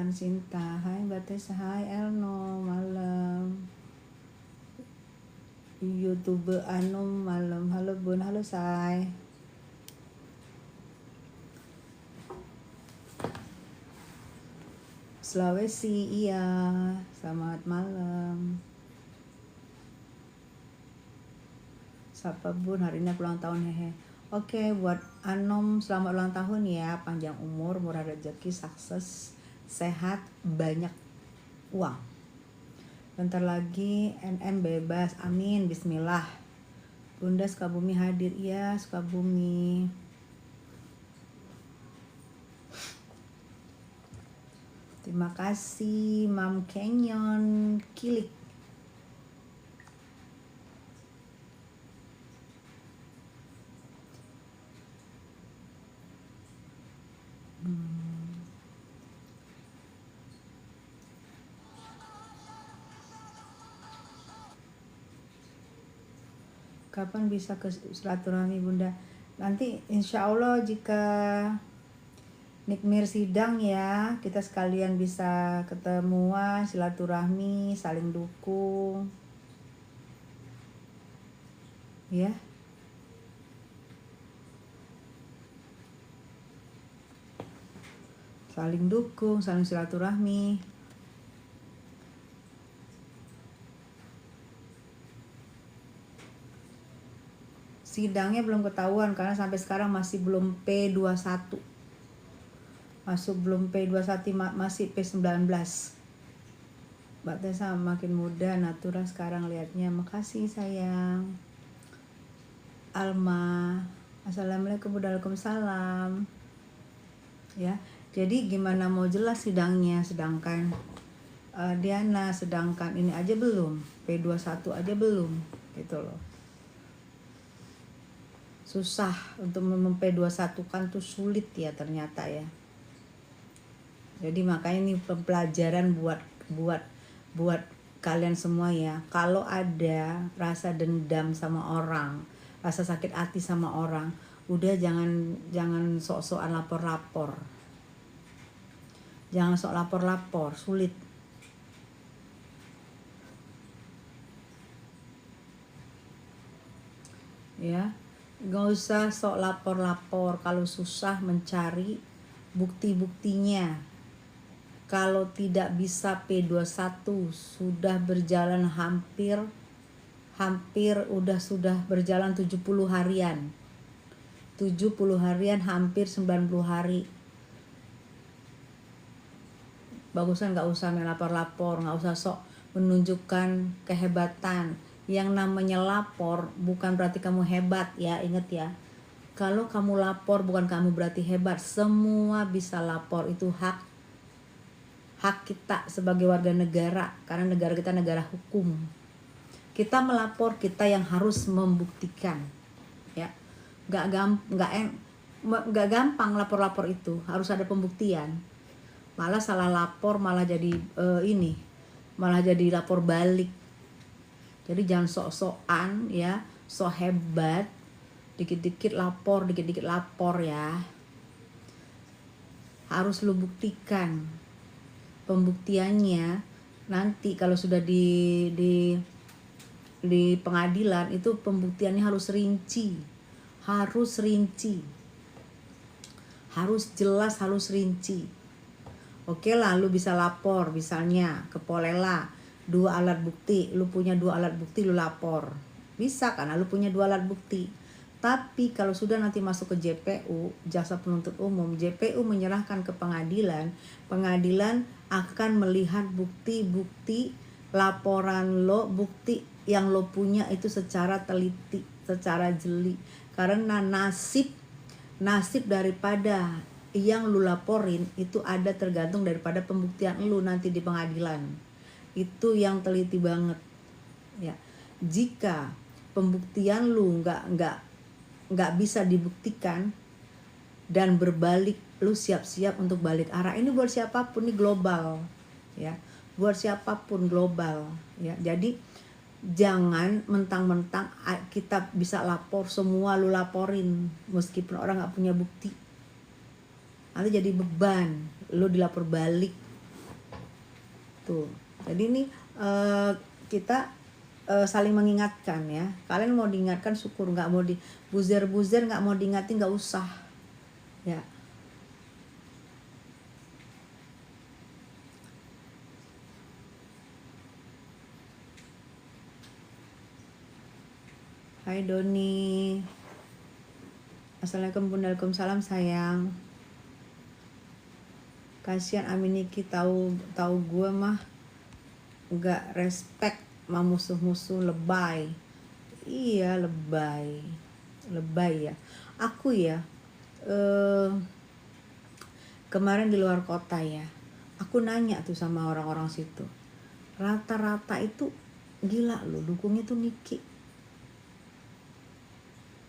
Rekan Sinta, hai Mbak Tessa, hai Elno, malam. YouTube Anum, malam. Halo Bun, halo Say. Sulawesi, iya. Selamat malam. Sapa Bun, hari ini aku ulang tahun, hehe. Oke, buat Anom selamat ulang tahun ya, panjang umur, murah rezeki, sukses, sehat, banyak uang. Bentar lagi NM bebas, amin, bismillah. Bunda Sukabumi hadir, iya Sukabumi. Terima kasih Mam Canyon Kilik. Kapan bisa ke silaturahmi Bunda? Nanti insya Allah jika Nikmir sidang ya, kita sekalian bisa ketemuan, silaturahmi, saling dukung. Ya. Saling dukung, saling silaturahmi. Sidangnya belum ketahuan karena sampai sekarang masih belum P21. Masuk belum P21, masih P19. Mbak Tessa makin muda, natura sekarang lihatnya. Makasih sayang. Alma, assalamualaikum, waalaikumsalam. Ya, jadi gimana mau jelas sidangnya, sedangkan Diana, sedangkan ini aja belum, P21 aja belum, gitu loh. Susah untuk P21 kan tuh sulit ya ternyata ya. Jadi makanya ini pembelajaran buat kalian semua ya. Kalau ada rasa dendam sama orang, rasa sakit hati sama orang, udah jangan sok-sokan lapor-lapor. Jangan sok lapor-lapor, sulit. Ya, gak usah sok lapor-lapor. Kalau susah mencari bukti-buktinya. Kalau tidak bisa P21, sudah berjalan hampir sudah berjalan 70 harian. 70 harian, hampir 90 hari. Bagusan gak usah melapor-lapor, gak usah sok menunjukkan kehebatan. Yang namanya lapor bukan berarti kamu hebat ya, ingat ya. Kalau kamu lapor bukan kamu berarti hebat. Semua bisa lapor, itu hak kita sebagai warga negara, karena negara kita negara hukum. Kita melapor, kita yang harus membuktikan ya. Gak gampang lapor-lapor itu, harus ada pembuktian. Malah salah lapor malah jadi malah jadi lapor balik. Jadi jangan sok-sokan ya, sok hebat, dikit-dikit lapor ya. Harus lu buktikan. Pembuktiannya nanti kalau sudah di pengadilan itu pembuktiannya harus rinci, harus jelas, harus rinci. Oke lah, lu bisa lapor misalnya ke Polela 2 alat bukti, lu punya 2 alat bukti, lu lapor bisa karena lu punya 2 alat bukti. Tapi kalau sudah nanti masuk ke JPU, Jaksa Penuntut Umum, JPU menyerahkan ke pengadilan, pengadilan akan melihat bukti-bukti laporan lo, bukti yang lo punya itu secara teliti, secara jeli. Karena nasib daripada yang lu laporin itu ada tergantung daripada pembuktian lu nanti di pengadilan. Itu yang teliti banget ya. Jika pembuktian lu nggak bisa dibuktikan dan berbalik, lu siap-siap untuk balik arah. Ini buat siapapun, ini global ya, buat siapapun global ya. Jadi jangan mentang-mentang kita bisa lapor semua lu laporin meskipun orang nggak punya bukti, nanti jadi beban, lu dilapor balik Tuh. Jadi ini kita saling mengingatkan ya. Kalian mau diingatkan syukur, nggak mau di buzer-buzer, nggak mau diingatin nggak usah. Ya. Hai Doni. Assalamualaikum Bunda, Waalaikumsalam sayang. Kasihan Aminiki tahu gue mah nggak respect sama musuh-musuh lebay. Iya lebay ya. Aku ya kemarin di luar kota ya, aku nanya tuh sama orang-orang situ, rata-rata itu gila loh dukungnya tuh Niki.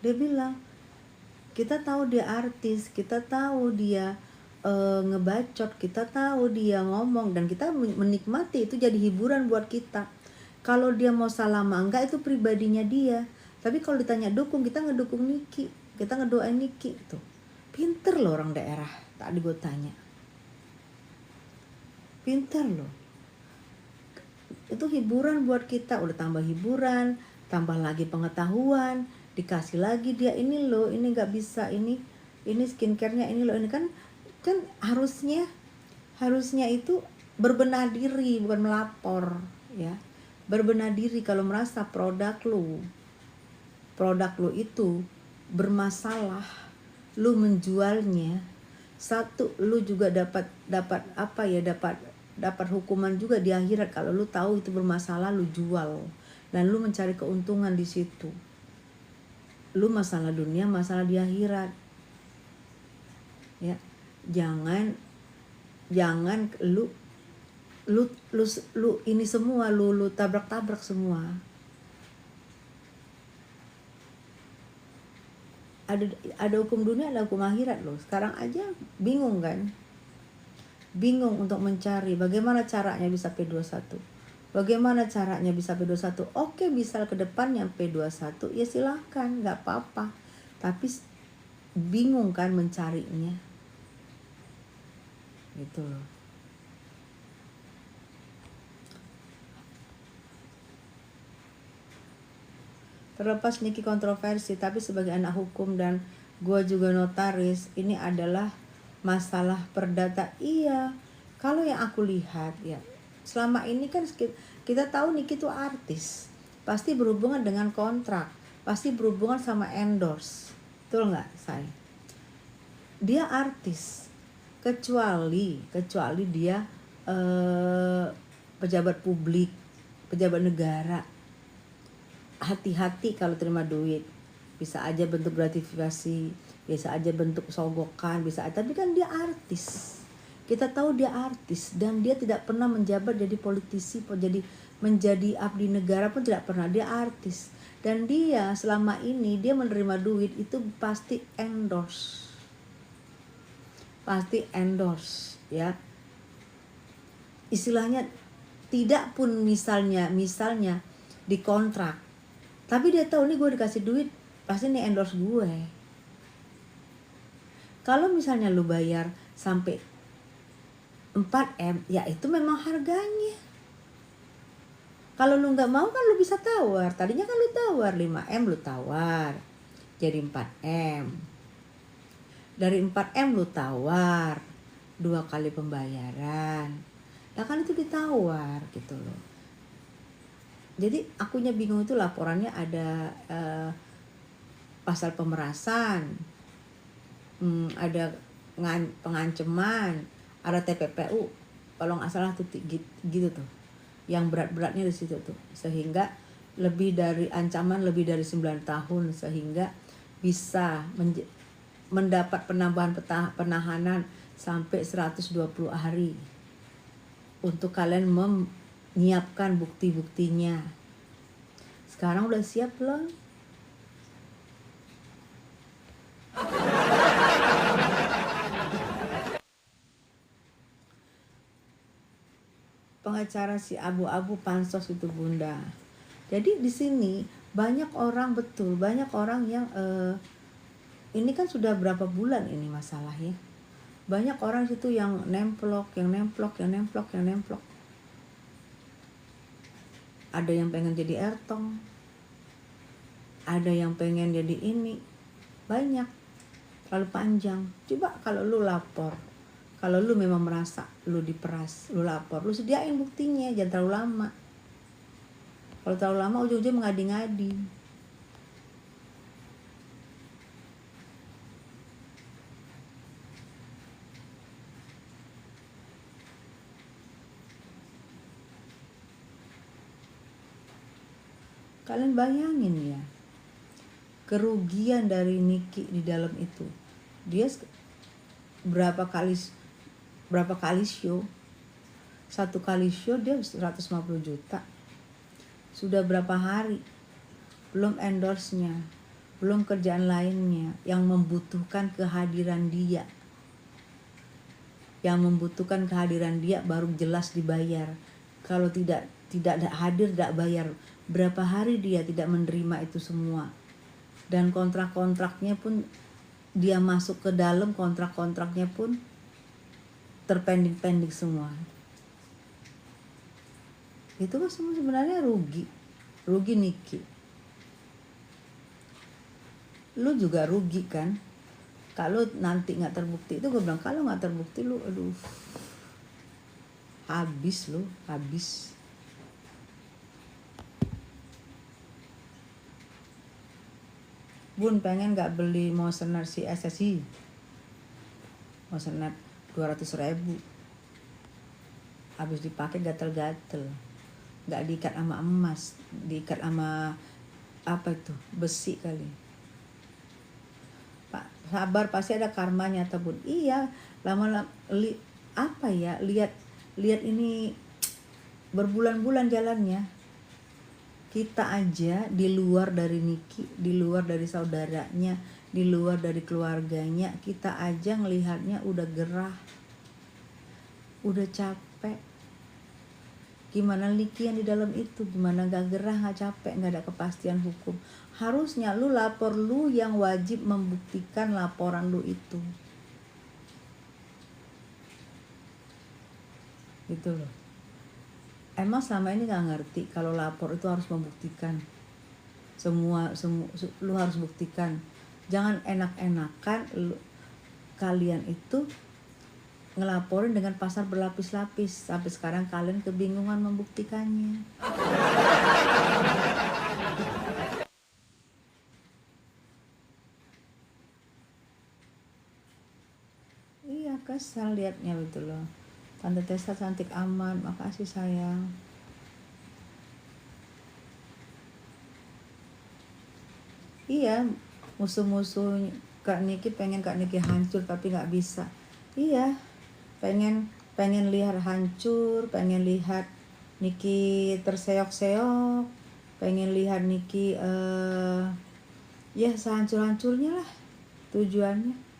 Dia bilang kita tahu dia artis, kita tahu dia ngebacot, kita tahu dia ngomong, dan kita menikmati itu jadi hiburan buat kita. Kalau dia mau salah enggak itu pribadinya dia, tapi kalau ditanya dukung, kita ngedukung Niki, kita ngedoain Niki tuh. Pinter loh orang daerah, tadi gue tanya, pinter loh, itu hiburan buat kita, udah tambah hiburan, tambah lagi pengetahuan, dikasih lagi dia ini loh, ini nggak bisa, ini skincare-nya ini loh, ini kan harusnya itu berbenah diri, bukan melapor ya. Berbenah diri kalau merasa produk lu itu bermasalah, lu menjualnya, satu lu juga dapat hukuman juga di akhirat kalau lu tahu itu bermasalah, lu jual dan lu mencari keuntungan di situ. Lu masalah dunia, masalah di akhirat. Ya. Jangan lu ini semua lu tabrak semua. Ada hukum dunia, ada hukum akhirat loh. Sekarang aja bingung kan? Bingung untuk mencari bagaimana caranya bisa P21. Bagaimana caranya bisa P21? Oke, bisa ke depannya P21, ya silahkan, nggak apa-apa. Tapi bingung kan mencarinya. Gitu loh. Terlepas Niki kontroversi, tapi sebagai anak hukum dan gue juga notaris, ini adalah masalah perdata. Iya, kalau yang aku lihat ya, selama ini kan kita tahu Niki itu artis, pasti berhubungan dengan kontrak, pasti berhubungan sama endorse, betul nggak say? Dia artis, kecuali dia pejabat publik, pejabat negara. Hati-hati kalau terima duit, bisa aja bentuk gratifikasi, bisa aja bentuk sogokan, bisa aja, tapi kan dia artis. Kita tahu dia artis dan dia tidak pernah menjabat jadi politisi, menjadi abdi negara pun tidak pernah. Dia artis dan dia selama ini dia menerima duit itu pasti endorse ya. Istilahnya tidak pun misalnya di kontrak, tapi dia tahu nih gue dikasih duit pasti nih endorse gue. Kalau misalnya lu bayar sampai 4M, ya itu memang harganya. Kalau lu nggak mau kan lu bisa tawar. Tadinya kan lu tawar 5M, lu tawar jadi 4M. Dari 4M lu tawar 2 kali pembayaran. Ya kan itu ditawar gitu loh. Jadi akunya bingung itu laporannya ada pasal pemerasan, ada pengancaman, ada TPPU, kalau nggak salah tuh gitu tuh, yang berat-beratnya di situ tuh, sehingga ancaman lebih dari 9 tahun, sehingga bisa mendapat penambahan penahanan sampai 120 hari untuk kalian menyiapkan bukti-buktinya. Sekarang udah siap belum? Pengacara si abu-abu pansos itu Bunda. Jadi di sini banyak orang yang ini kan sudah berapa bulan ini masalahnya. Banyak orang situ yang nemplok. ada yang pengen jadi Ertong, ada yang pengen jadi ini, banyak, terlalu panjang. Coba kalau lu lapor, kalau lu memang merasa lu diperas, lu lapor, lu sediain buktinya, jangan terlalu lama. Kalau terlalu lama ujung-ujung mengadi-ngadi. Kalian bayangin ya, kerugian dari Niki di dalam itu. Dia berapa kali show? Satu kali show dia 150 juta. Sudah berapa hari? Belum endorse-nya, belum kerjaan lainnya yang membutuhkan kehadiran dia. Yang membutuhkan kehadiran dia baru jelas dibayar. Kalau tidak hadir, tidak bayar. Berapa hari dia tidak menerima itu semua. Dan kontrak-kontraknya pun dia masuk ke dalam, kontrak-kontraknya pun terpending-pending semua. Itu kan semua sebenarnya rugi Niki. Lu juga rugi kan? Kalau nanti nggak terbukti, itu gue bilang kalau nggak terbukti lu, aduh, habis. Bun, pengen nggak beli Mosener si SSI? Mosener 200.000, habis dipakai gatel-gatel, nggak diikat sama emas, diikat sama apa itu, besi kali. Pak, sabar, pasti ada karmanya atau Bun. Iya, lama-lama lihat ini berbulan-bulan jalannya. Kita aja di luar dari Niki, di luar dari saudaranya, di luar dari keluarganya, kita aja ngelihatnya udah gerah, udah capek. Gimana Niki yang di dalam itu? Gimana gak gerah, gak capek, gak ada kepastian hukum. Harusnya lu lapor, lu yang wajib membuktikan laporan lu itu. Gitu loh. Emang selama ini gak ngerti kalau lapor itu harus membuktikan. Semua lu harus buktikan. Jangan enak-enakan kalian itu ngelaporin dengan pasal berlapis-lapis. Sampai sekarang kalian kebingungan membuktikannya. Iya, kesal liatnya gitu loh. Tante Tessa cantik amat, makasih sayang. Iya, musuh-musuh Kak Niki pengen Kak Niki hancur tapi gak bisa. Iya, pengen lihat hancur, pengen lihat Niki terseok-seok, pengen lihat Niki ya sehancur-hancurnya lah tujuannya.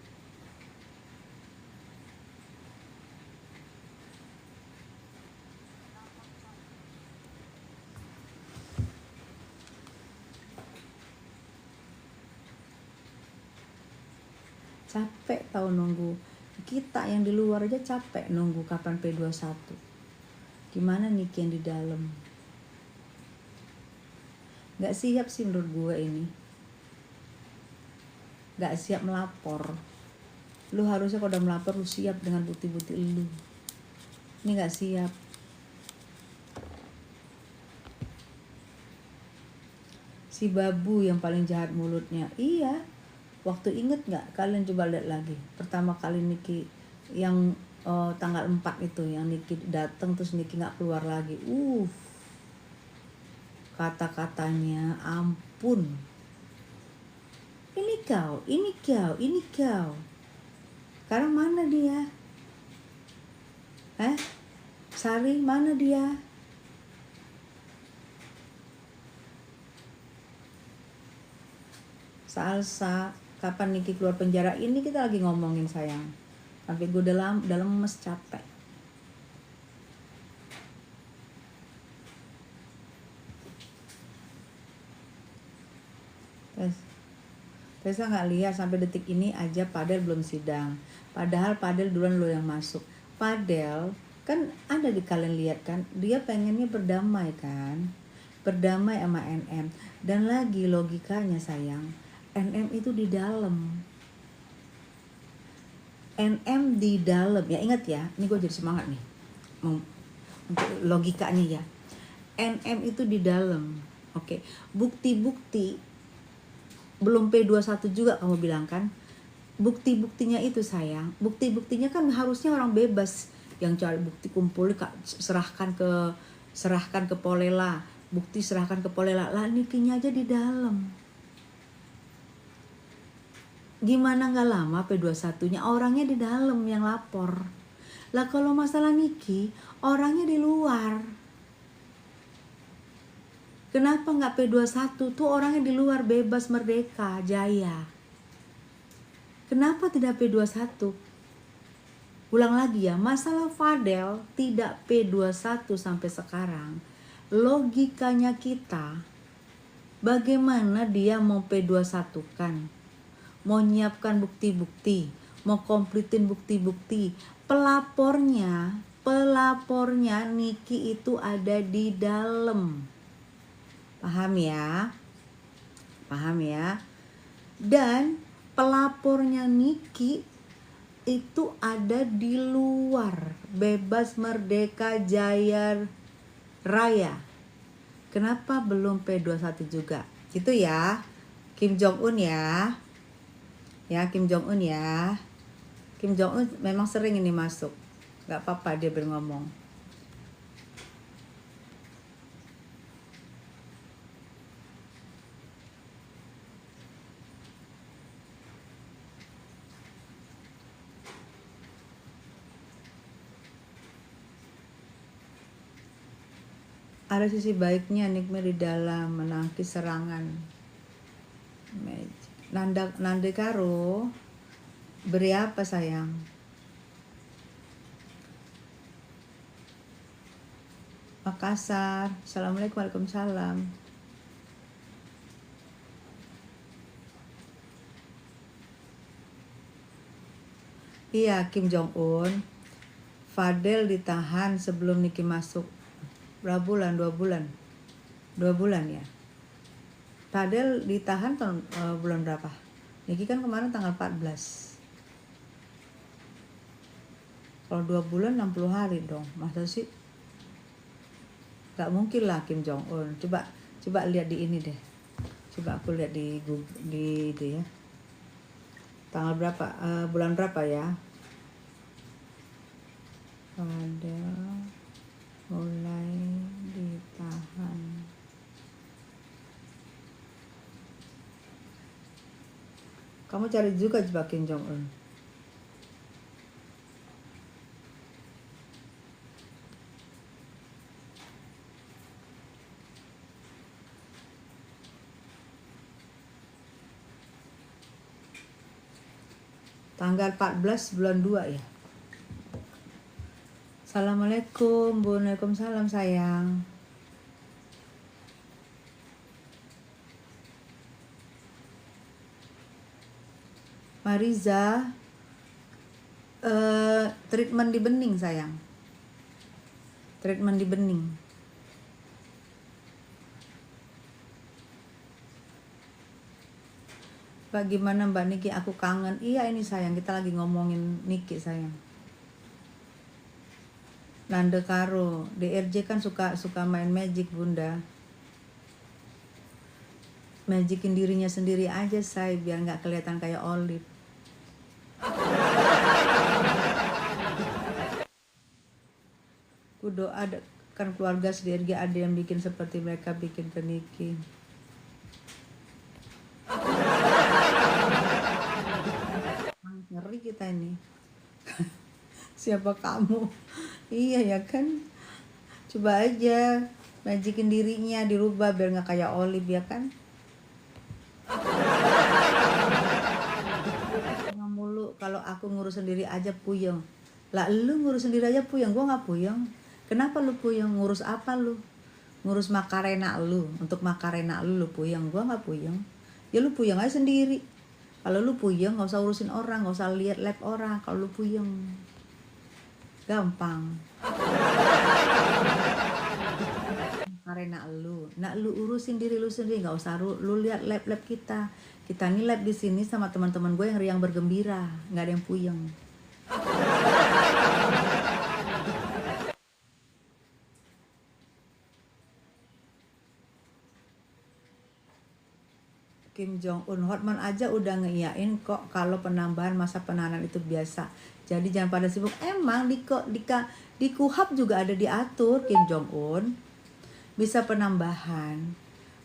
Capek tahu nunggu. Kita yang di luar aja capek nunggu kapan P21. Gimana Niki yang di dalam? Gak siap sih menurut gue ini. Gak siap melapor. Lu harusnya kalau udah melapor lu siap dengan bukti-bukti lu. Ini gak siap. Si babu yang paling jahat mulutnya. Iya. Waktu inget gak? Kalian coba lihat lagi. Pertama kali Niki yang tanggal 4 itu, yang Niki datang terus Niki gak keluar lagi. Kata-katanya ampun. Ini kau. Sekarang mana dia? Sari mana dia? Salsa, kapan Niki keluar penjara? Ini kita lagi ngomongin sayang. Sampai gue dalam lemes, capek. Tessa gak lihat sampai detik ini aja Padel belum sidang. Padahal Padel duluan lo yang masuk. Padel kan ada di kalian lihat kan, dia pengennya berdamai kan. berdamai sama NM. Dan lagi logikanya sayang, NM itu di dalam. NM di dalam, ya ingat ya, ini gue jadi semangat nih untuk logikanya ya. NM itu di dalam, oke. Bukti-bukti belum P21 juga kamu bilang kan. Bukti-buktinya itu sayang, bukti-buktinya kan harusnya orang bebas yang cari bukti, kumpul serahkan ke Polela, bukti serahkan ke Polela. Lah Nikinya aja di dalam. Gimana nggak lama P21-nya orangnya di dalam yang lapor. Lah kalau masalah Niki orangnya di luar. Kenapa nggak P21 tuh orangnya di luar, bebas, merdeka, jaya. Kenapa tidak P21? Ulang lagi ya, masalah Fadel tidak P21 sampai sekarang. Logikanya kita, bagaimana dia mau P21 kan? Mau nyiapkan bukti-bukti, mau komplitin bukti-bukti. Pelapornya Niki itu ada di dalam. Paham ya? Dan pelapornya Niki itu ada di luar, bebas, merdeka, jaya, raya. Kenapa belum P21 juga? Gitu ya, Kim Jong Un ya. Ya, Kim Jong Un ya. Kim Jong Un memang sering ini masuk. Gak apa-apa dia berngomong. Ada sisi baiknya Nikme di dalam menangkis serangan. Nanda Karo, beri apa sayang? Makassar, Assalamualaikum, Waalaikumsalam. Iya, Kim Jong Un, Fadel ditahan sebelum Niki masuk. Berapa bulan? 2 bulan. 2 bulan ya. Fadel ditahan bulan berapa? Niki kan kemarin tanggal 14. Kalau 2 bulan 60 hari dong. Masa sih? Gak mungkin lah Kim Jong Un. Coba lihat di ini deh. Coba aku lihat di itu ya. Tanggal berapa? Bulan berapa ya? Fadel mulai ditahan. Kamu cari juga coba Kim Jong Un. Tanggal 14 bulan 2 ya. Assalamualaikum, Waalaikumsalam sayang. Mariza, treatment di bening sayang. Treatment di bening. Bagaimana Mbak Niki? Aku kangen. Iya ini sayang, kita lagi ngomongin Niki sayang. Nanda Karo, DRJ kan suka main magic bunda. Magicin dirinya sendiri aja say, biar nggak kelihatan kayak Olive. Aku doa kan keluarga DRJ ada yang bikin seperti mereka bikin ke Niki. Ngeri kita ini. Siapa kamu? Iya ya kan. Coba aja magicin dirinya, dirubah biar nggak kayak Olive ya kan. Mulu kalau aku ngurus sendiri aja puyeng. Lah lu ngurus sendiri aja puyeng, gua nggak puyeng. Kenapa lu puyeng? Ngurus apa lu? Ngurus Makarena lu. Untuk Makarena lu puyeng, gua nggak puyeng. Ya lu puyeng aja sendiri. Kalau lu puyeng nggak usah urusin orang, nggak usah lihat lab orang. Kalau lu puyeng gampang. marahin nak lu urusin diri lu sendiri, nggak usah lu lihat lab kita nih lab di sini sama teman-teman gue yang riang bergembira, nggak ada yang puyeng. Kim Jong Un, Hotman aja udah ngeiyain kok kalau penambahan masa penahanan itu biasa. Jadi jangan pada sibuk. Emang di KUHAP juga ada diatur, Kim Jong Un. Bisa penambahan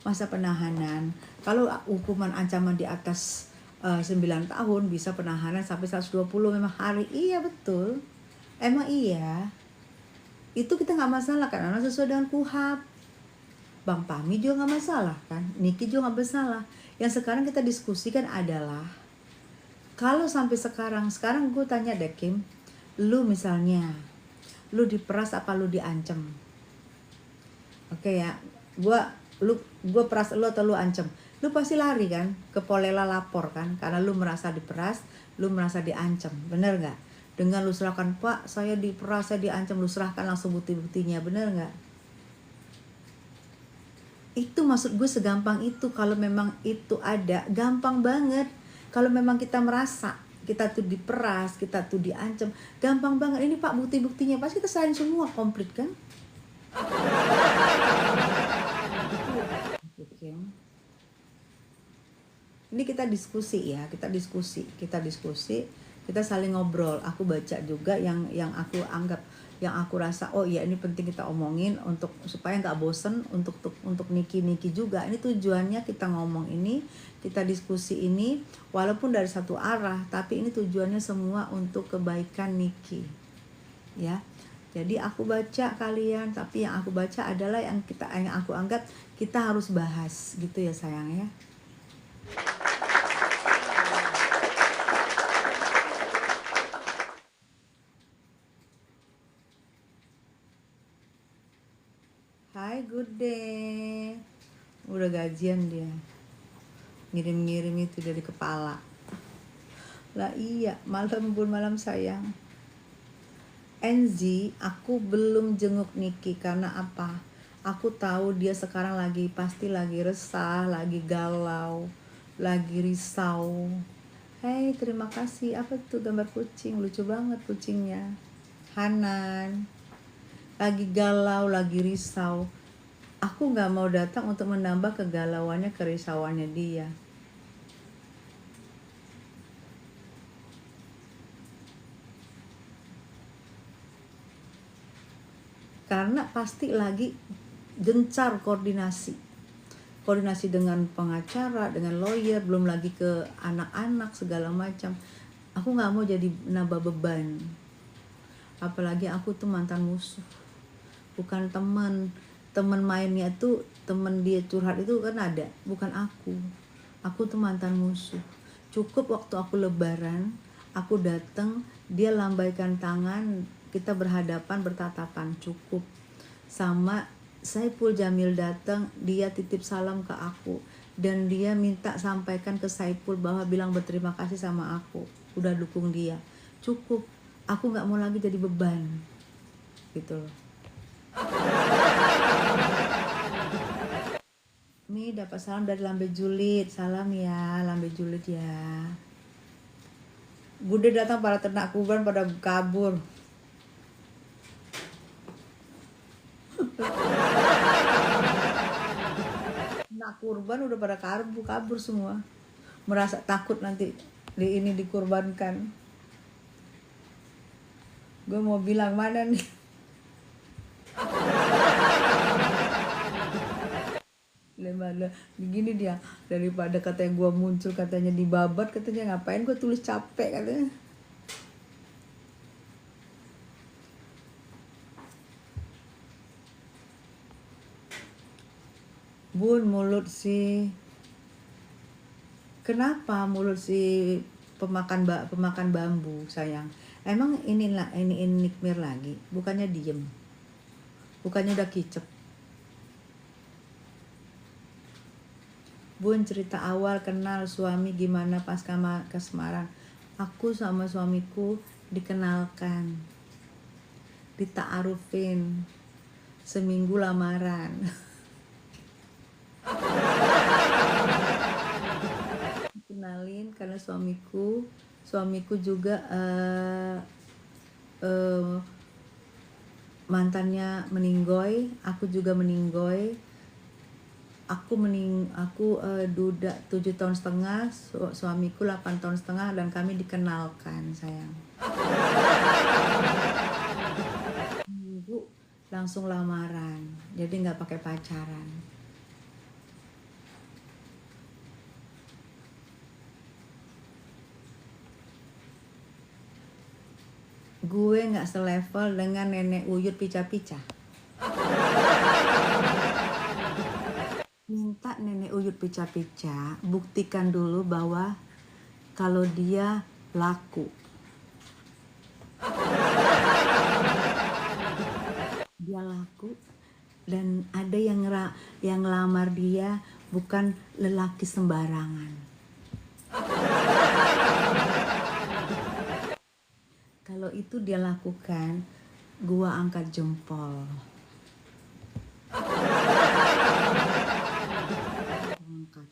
masa penahanan. Kalau hukuman ancaman di atas 9 tahun bisa penahanan sampai 120 memang hari. Iya betul. Emang iya. Itu kita nggak masalah kan, karena sesuai dengan KUHAP. Bang Pami juga nggak masalah kan, Niki juga nggak masalah. Yang sekarang kita diskusikan adalah kalau sampai sekarang gue tanya deh Kim, lu misalnya lu diperas apa lu diancem? Oke ya, gue peras lu atau lu ancem, lu pasti lari kan ke Polela lapor kan, karena lu merasa diperas, lu merasa diancem, bener nggak? Dengan lu serahkan, Pak saya diperas, saya diancam, lu serahkan langsung bukti-buktinya, bener nggak? Itu maksud gue segampang itu. Kalau memang itu ada, gampang banget. Kalau memang kita merasa kita tuh diperas, kita tuh diancam, gampang banget. Ini Pak bukti-buktinya, pasti kita serahin semua, komplit kan? Ini kita diskusi ya, kita saling ngobrol. Aku baca juga yang aku anggap, yang aku rasa oh iya ini penting kita omongin untuk supaya nggak bosen untuk Niki juga. Ini tujuannya kita ngomong ini, kita diskusi ini walaupun dari satu arah, tapi ini tujuannya semua untuk kebaikan Niki ya. Jadi aku baca kalian, tapi yang aku baca adalah yang aku anggap kita harus bahas gitu ya sayang ya. Hai good day. Udah gajian dia, ngirim itu dari kepala lah. Iya malam sayang. Enzi, aku belum jenguk Niki karena apa? Aku tahu dia sekarang pasti lagi resah, lagi galau, lagi risau. Hei, terima kasih. Apa tuh gambar kucing? Lucu banget kucingnya. Hanan. Lagi galau, lagi risau. Aku gak mau datang untuk menambah kegalauannya, kerisauannya dia. Karena pasti lagi gencar koordinasi dengan pengacara, dengan lawyer, belum lagi ke anak-anak segala macam. Aku nggak mau jadi nambah beban, apalagi aku tuh mantan musuh, bukan teman mainnya tuh, teman dia curhat itu kan ada, bukan aku tuh mantan musuh. Cukup waktu aku lebaran, aku datang, dia lambaikan tangan, kita berhadapan bertatapan, cukup. Sama Saipul Jamil datang, dia titip salam ke aku dan dia minta sampaikan ke Saipul bahwa bilang berterima kasih sama aku udah dukung dia. Cukup, aku nggak mau lagi jadi beban gitu loh. Mi dapat salam dari Lambe Julid, salam ya Lambe Julid ya. Bude datang, para ternak kurban pada kabur. Ternak kurban udah pada kabur semua, merasa takut nanti ini dikurbankan. Gue mau bilang mana nih? Begini dia, daripada katanya gue muncul katanya dibabat, katanya ngapain gue tulis capek katanya. Bun, mulut si kenapa mulut si pemakan bambu sayang? Emang ini nikmir lagi, bukannya diem, bukannya udah kicep. Bun, cerita awal kenal suami gimana pas ke Semarang? Aku sama suamiku dikenalkan, dita'arufin, seminggu lamaran. karena suamiku juga mantannya meninggoy, aku juga meninggoy. Aku duda 7 tahun setengah, suamiku 8 tahun setengah, dan kami dikenalkan, sayang. Minggu langsung lamaran, jadi nggak pakai pacaran. Gue nggak selevel dengan nenek Uyut pica-pica. Minta nenek Uyut pica-pica buktikan dulu bahwa kalau dia laku. Dia laku dan ada yang ngelamar dia bukan lelaki sembarangan. Kalau itu dia lakukan, gua angkat jempol. Angkat.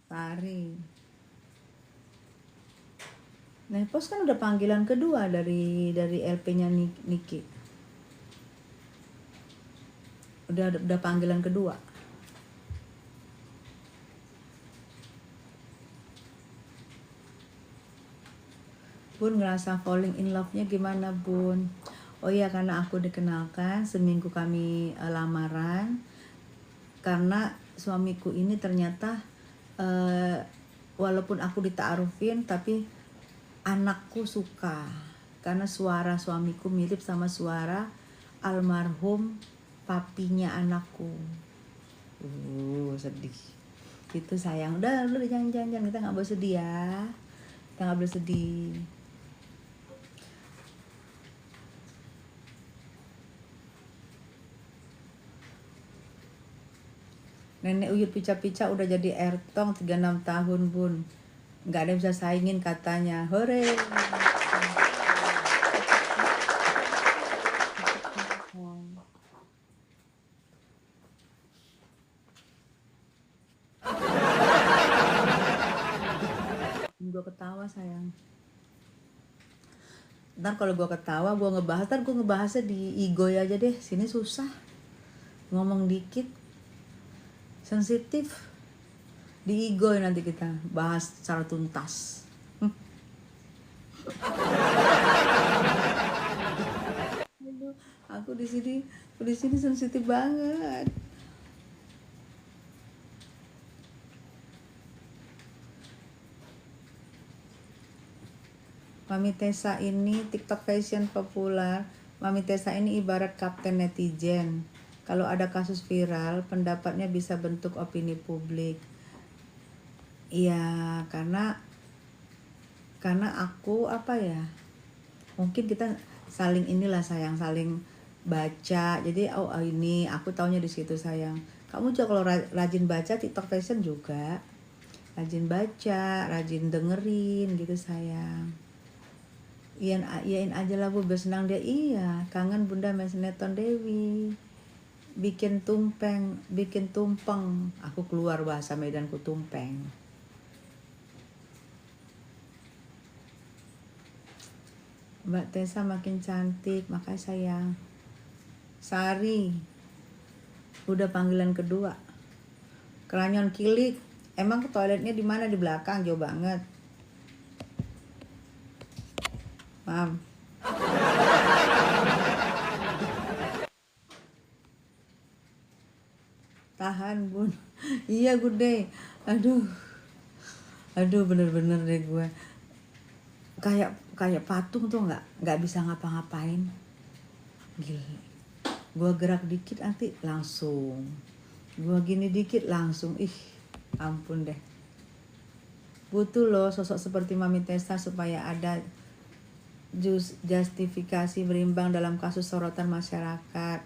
Sari. Nepos kan udah panggilan kedua dari LP-nya Niki. Udah panggilan kedua. Bun, ngerasa falling in love-nya gimana, Bun? Oh iya, karena aku dikenalkan, seminggu kami lamaran. Karena suamiku ini ternyata walaupun aku dita'arufin, tapi anakku suka. Karena suara suamiku mirip sama suara almarhum papinya anakku. Sedih. Itu sayang. Udah jangan. Kita nggak boleh sedih ya. Kita nggak boleh sedih. Nenek Uyut pica-pica udah jadi ertong 36 tahun, Bun. Nggak ada yang bisa saingin katanya. Hore! Gue ketawa, sayang. Ntar kalau gue ketawa, gue ngebahasnya di Igoy aja deh. Sini susah. Ngomong dikit. Sensitif. Di Igoy nanti kita bahas secara tuntas. Aduh, aku di sini sensitif banget. Mami Tessa ini TikTok fashion populer. Mami Tessa ini ibarat kapten netizen. Kalau ada kasus viral, pendapatnya bisa bentuk opini publik. Iya, karena aku apa ya? Mungkin kita saling inilah, sayang, saling baca. Jadi ini aku taunya di situ, sayang. Kamu juga kalau rajin baca TikTok fashion juga. Rajin baca, rajin dengerin gitu, sayang. Iyain aja lah, Bu, bersenang dia. Iya, kangen Bunda main sinetron Dewi. Bikin tumpeng. Aku keluar bahasa Medanku, tumpeng. Mbak Tessa makin cantik, makasih, sayang. Sari udah panggilan kedua. Keranyon Kilik, emang toiletnya di mana? Di belakang, jauh banget. Mam. Tahan, Bun. Iya, Gude. Aduh bener-bener deh gue. Kayak patung tuh, nggak bisa ngapa-ngapain. Gila. Gue gerak dikit nanti langsung. Gue gini dikit langsung. Ih, ampun deh. Butuh loh sosok seperti Mami Tessa supaya ada justifikasi berimbang dalam kasus sorotan masyarakat.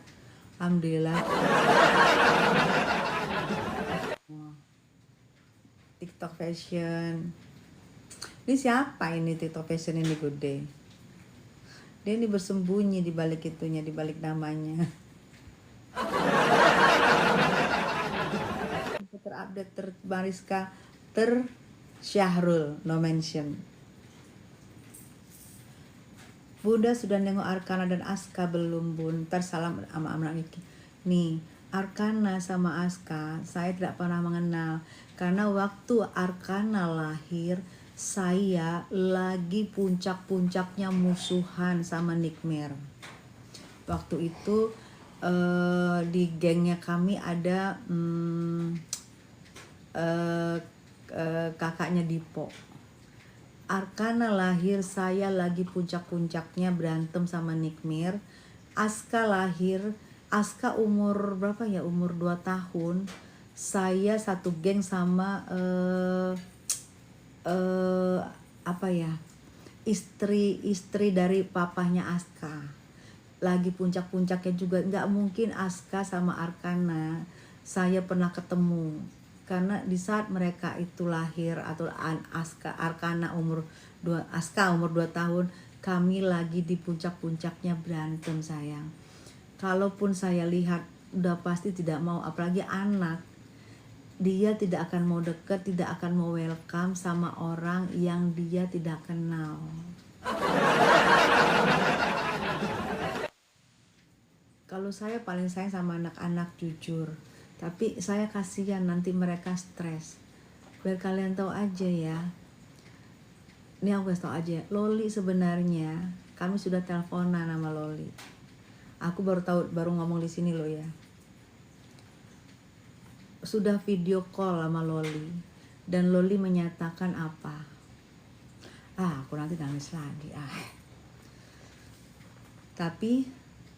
Alhamdulillah. TikTok fashion. Ini siapa ini TikTok fashion ini, Gude? Dia ini bersembunyi di balik itunya, di balik namanya. update Mariska Syahrul, no mention. Bunda sudah nengok Arkana dan Aska belum Bun? Tersalam sama anak Niki. Nih, Arkana sama Aska saya tidak pernah mengenal. Karena waktu Arkana lahir, saya lagi puncak-puncaknya musuhan sama Nikmer. Waktu itu di gengnya kami ada kakaknya Dipo. Arkana lahir, saya lagi puncak-puncaknya berantem sama Nikmir. Aska lahir, Aska umur berapa ya? Umur 2 tahun. Saya satu geng sama apa ya? Istri dari papahnya Aska. Lagi puncak-puncaknya juga. Nggak mungkin Aska sama Arkana saya pernah ketemu. Karena di saat mereka itu lahir atau Arkana umur 2 tahun, kami lagi di puncak-puncaknya berantem sayang. Kalaupun saya lihat udah pasti tidak mau, apalagi anak. Dia tidak akan mau deket, tidak akan mau welcome sama orang yang dia tidak kenal. Kalau saya paling sayang sama anak-anak jujur. Tapi saya kasihan nanti mereka stres. Biar kalian tahu aja ya. Ini aku kasih tahu aja. Loli sebenarnya kami sudah teleponan sama Loli. Aku baru ngomong di sini loh ya. Sudah video call sama Loli. Dan Loli menyatakan apa? Aku nanti nangis lagi. Tapi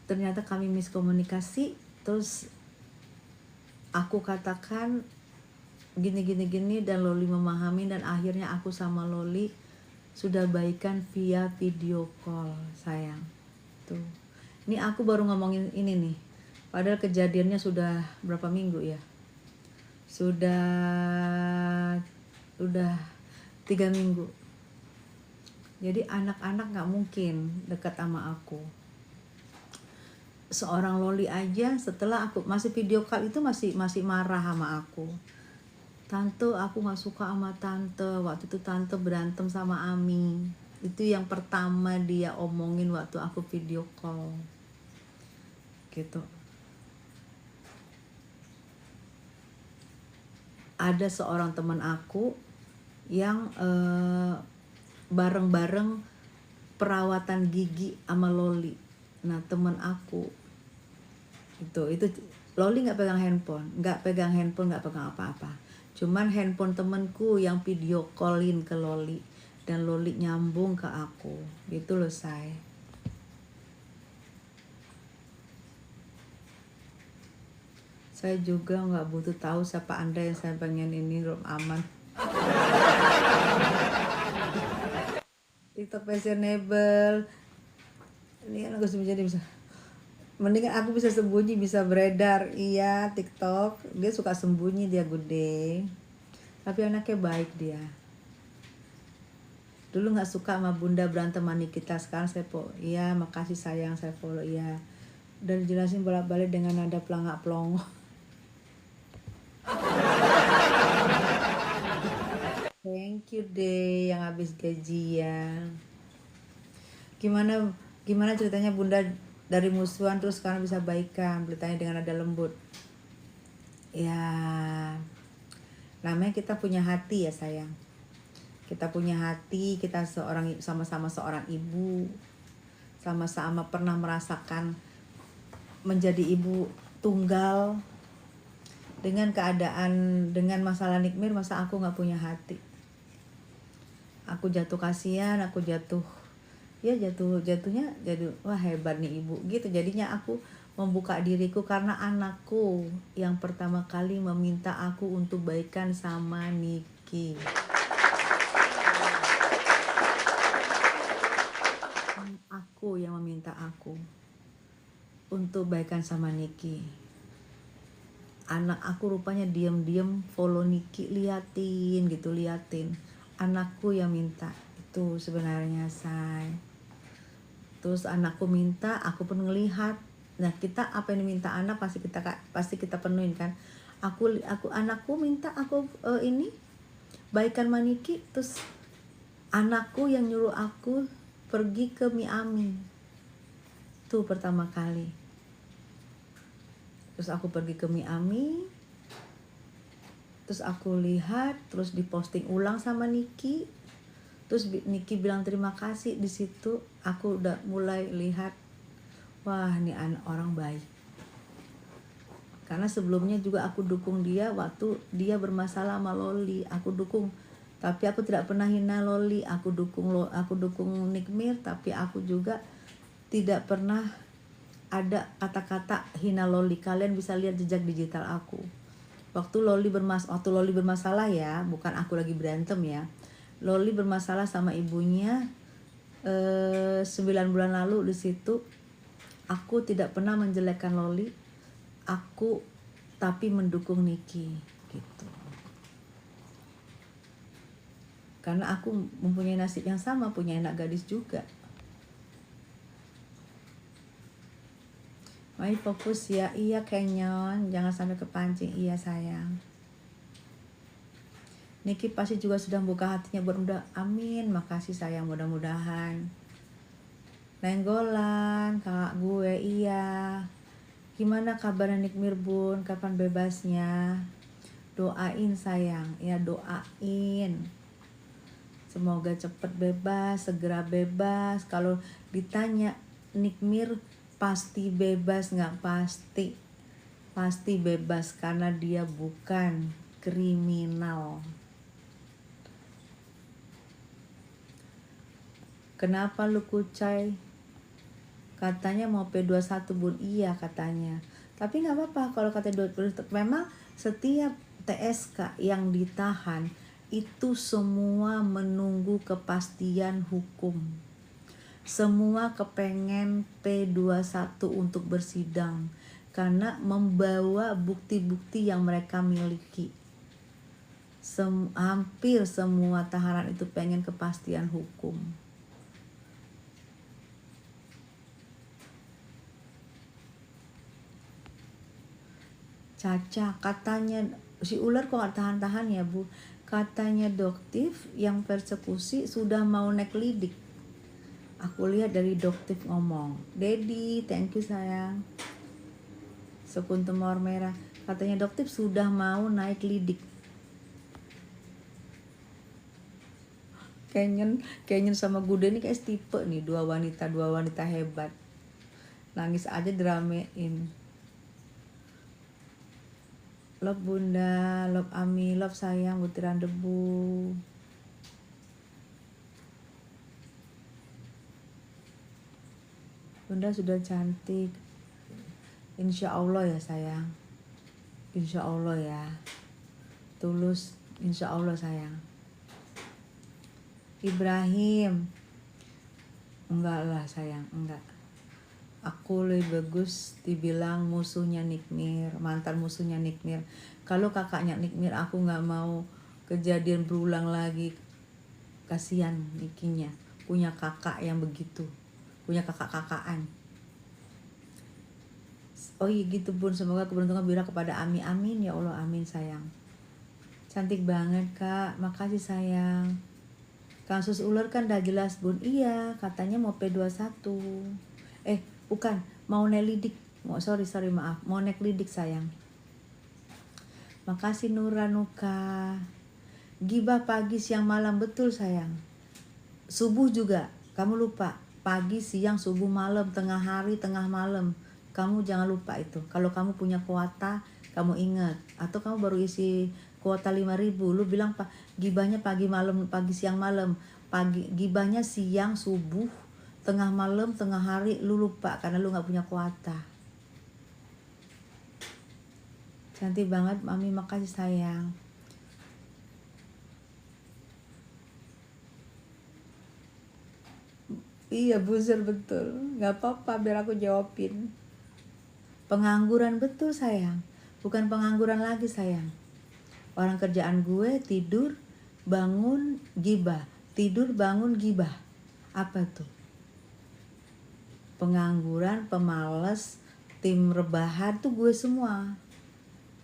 ternyata kami miskomunikasi. Terus aku katakan gini dan Loli memahami, dan akhirnya aku sama Loli sudah baikan via video call sayang. Tuh. Ini aku baru ngomongin ini nih. Padahal kejadiannya sudah berapa minggu ya? Sudah 3 minggu. Jadi anak-anak gak mungkin dekat sama aku. Seorang Loli aja setelah aku masih video call itu masih marah sama aku. Tante, aku gak suka sama tante. Waktu itu tante berantem sama Ami. Itu yang pertama dia omongin waktu aku video call. Gitu. Ada seorang teman aku yang bareng-bareng perawatan gigi sama Loli. Nah temen aku itu Loli nggak pegang handphone, nggak pegang apa-apa. Cuman handphone temenku yang video callin ke Loli dan Loli nyambung ke aku, gitu loh say. Saya juga nggak butuh tahu siapa Anda yang saya pengen ini rom aman. TikTok fashionable. Ini kan aku sebenarnya bisa. Mendingan aku bisa sembunyi, bisa beredar. Iya, TikTok. Dia suka sembunyi, dia gede. Tapi anaknya baik dia. Dulu gak suka sama Bunda berantem sama Nikita. Sekarang saya iya, makasih sayang, saya follow. Iya. Dan jelasin bolak-balik dengan nada pelangak-pelongo. Thank you deh yang habis gajian. Gimana ceritanya Bunda dari musuhan terus sekarang bisa baikan? Bertanya dengan nada lembut. Ya, namanya kita punya hati ya sayang. Kita punya hati, kita sama-sama seorang ibu. Sama-sama pernah merasakan menjadi ibu tunggal. Dengan dengan masalah Nikmir, masa aku gak punya hati? Aku jatuh kasihan, aku jatuhnya wah hebat nih ibu gitu. Jadinya aku membuka diriku karena anakku yang pertama kali meminta aku untuk baikan sama Niki. Aku yang meminta aku untuk baikan sama Niki. Anak aku rupanya diam-diam follow Niki, liatin. Anakku yang minta itu sebenarnya say. Terus anakku minta, aku pun ngelihat. Nah kita apa yang diminta anak pasti kita penuhin kan. Aku anakku minta aku ini baikan Maniki, terus anakku yang nyuruh aku pergi ke Miami. Tuh pertama kali. Terus aku pergi ke Miami. Terus aku lihat, terus diposting ulang sama Niki. Terus Niki bilang terima kasih. Di situ aku udah mulai lihat, wah ini orang baik. Karena sebelumnya juga aku dukung dia waktu dia bermasalah sama Loli, aku dukung. Tapi aku tidak pernah hina Loli, aku dukung Nikmir, tapi aku juga tidak pernah ada kata-kata hina Loli. Kalian bisa lihat jejak digital aku. Waktu Loli bermasalah ya, bukan aku lagi berantem ya. Loli bermasalah sama ibunya 9 bulan lalu. Di situ aku tidak pernah menjelekkan Loli. Aku tapi mendukung Niki gitu. Karena aku mempunyai nasib yang sama, punya anak gadis juga. Mai fokus ya, iya Kenyon, jangan sampai kepancing, iya sayang. Niki pasti juga sudah buka hatinya buat amin, makasih sayang, mudah-mudahan. Nenggolan, kakak gue, iya. Gimana kabarnya Nikmir Bun? Kapan bebasnya? Doain sayang, ya doain. Semoga cepet bebas, segera bebas. Kalau ditanya Nikmir pasti bebas nggak? Pasti bebas karena dia bukan kriminal. Kenapa lu kucai? Katanya mau P21 Bun, iya katanya. Tapi nggak apa-apa kalau kata 21. Memang setiap TSK yang ditahan itu semua menunggu kepastian hukum. Semua kepengen P21 untuk bersidang karena membawa bukti-bukti yang mereka miliki. Hampir semua tahanan itu pengen kepastian hukum. Caca, katanya si ular kok gak tahan-tahan ya Bu. Katanya Doktif yang persekusi sudah mau naik lidik. Aku lihat dari Doktif ngomong. Dedi, thank you sayang. Sekun temor merah. Katanya Doktif sudah mau naik lidik. Canyon sama Gude ini kayak tipe nih, dua wanita hebat. Nangis aja diramein. Love Bunda, love Ami, love sayang, butiran debu. Bunda sudah cantik. Insya Allah ya sayang. Insya Allah ya. Tulus, insya Allah sayang. Ibrahim. Enggak lah sayang, enggak. Aku lebih bagus dibilang musuhnya Nikmir, mantan musuhnya Nikmir. Kalau kakaknya Nikmir aku gak mau kejadian berulang lagi. Kasihan Nikinya, punya kakak yang begitu, punya kakak-kakaan. Oh iya gitu Bun, semoga keberuntungan bira kepada Ami, amin ya Allah, amin sayang. Cantik banget Kak, makasih sayang. Kasus ular kan udah jelas Bun, iya katanya mau P21. Bukan, mau nelidik. Sorry maaf, mau naik lidik sayang. Makasih Nuranuka. Gibah pagi siang malam, betul sayang. Subuh juga, kamu lupa. Pagi, siang, subuh, malam, tengah hari, tengah malam. Kamu jangan lupa itu. Kalau kamu punya kuota, kamu ingat. Atau kamu baru isi kuota 5.000, lu bilang gibahnya pagi malam, pagi siang malam. Gibahnya siang, subuh, tengah malam, tengah hari, lu lupa karena lu gak punya kuota. Cantik banget Mami, makasih sayang. Iya buzzer betul, gak apa-apa biar aku jawabin. Pengangguran betul sayang, bukan pengangguran lagi sayang. Orang kerjaan gue tidur, bangun, gibah. Tidur, bangun, gibah. Apa tuh? Pengangguran, pemalas, tim rebahan tuh gue semua.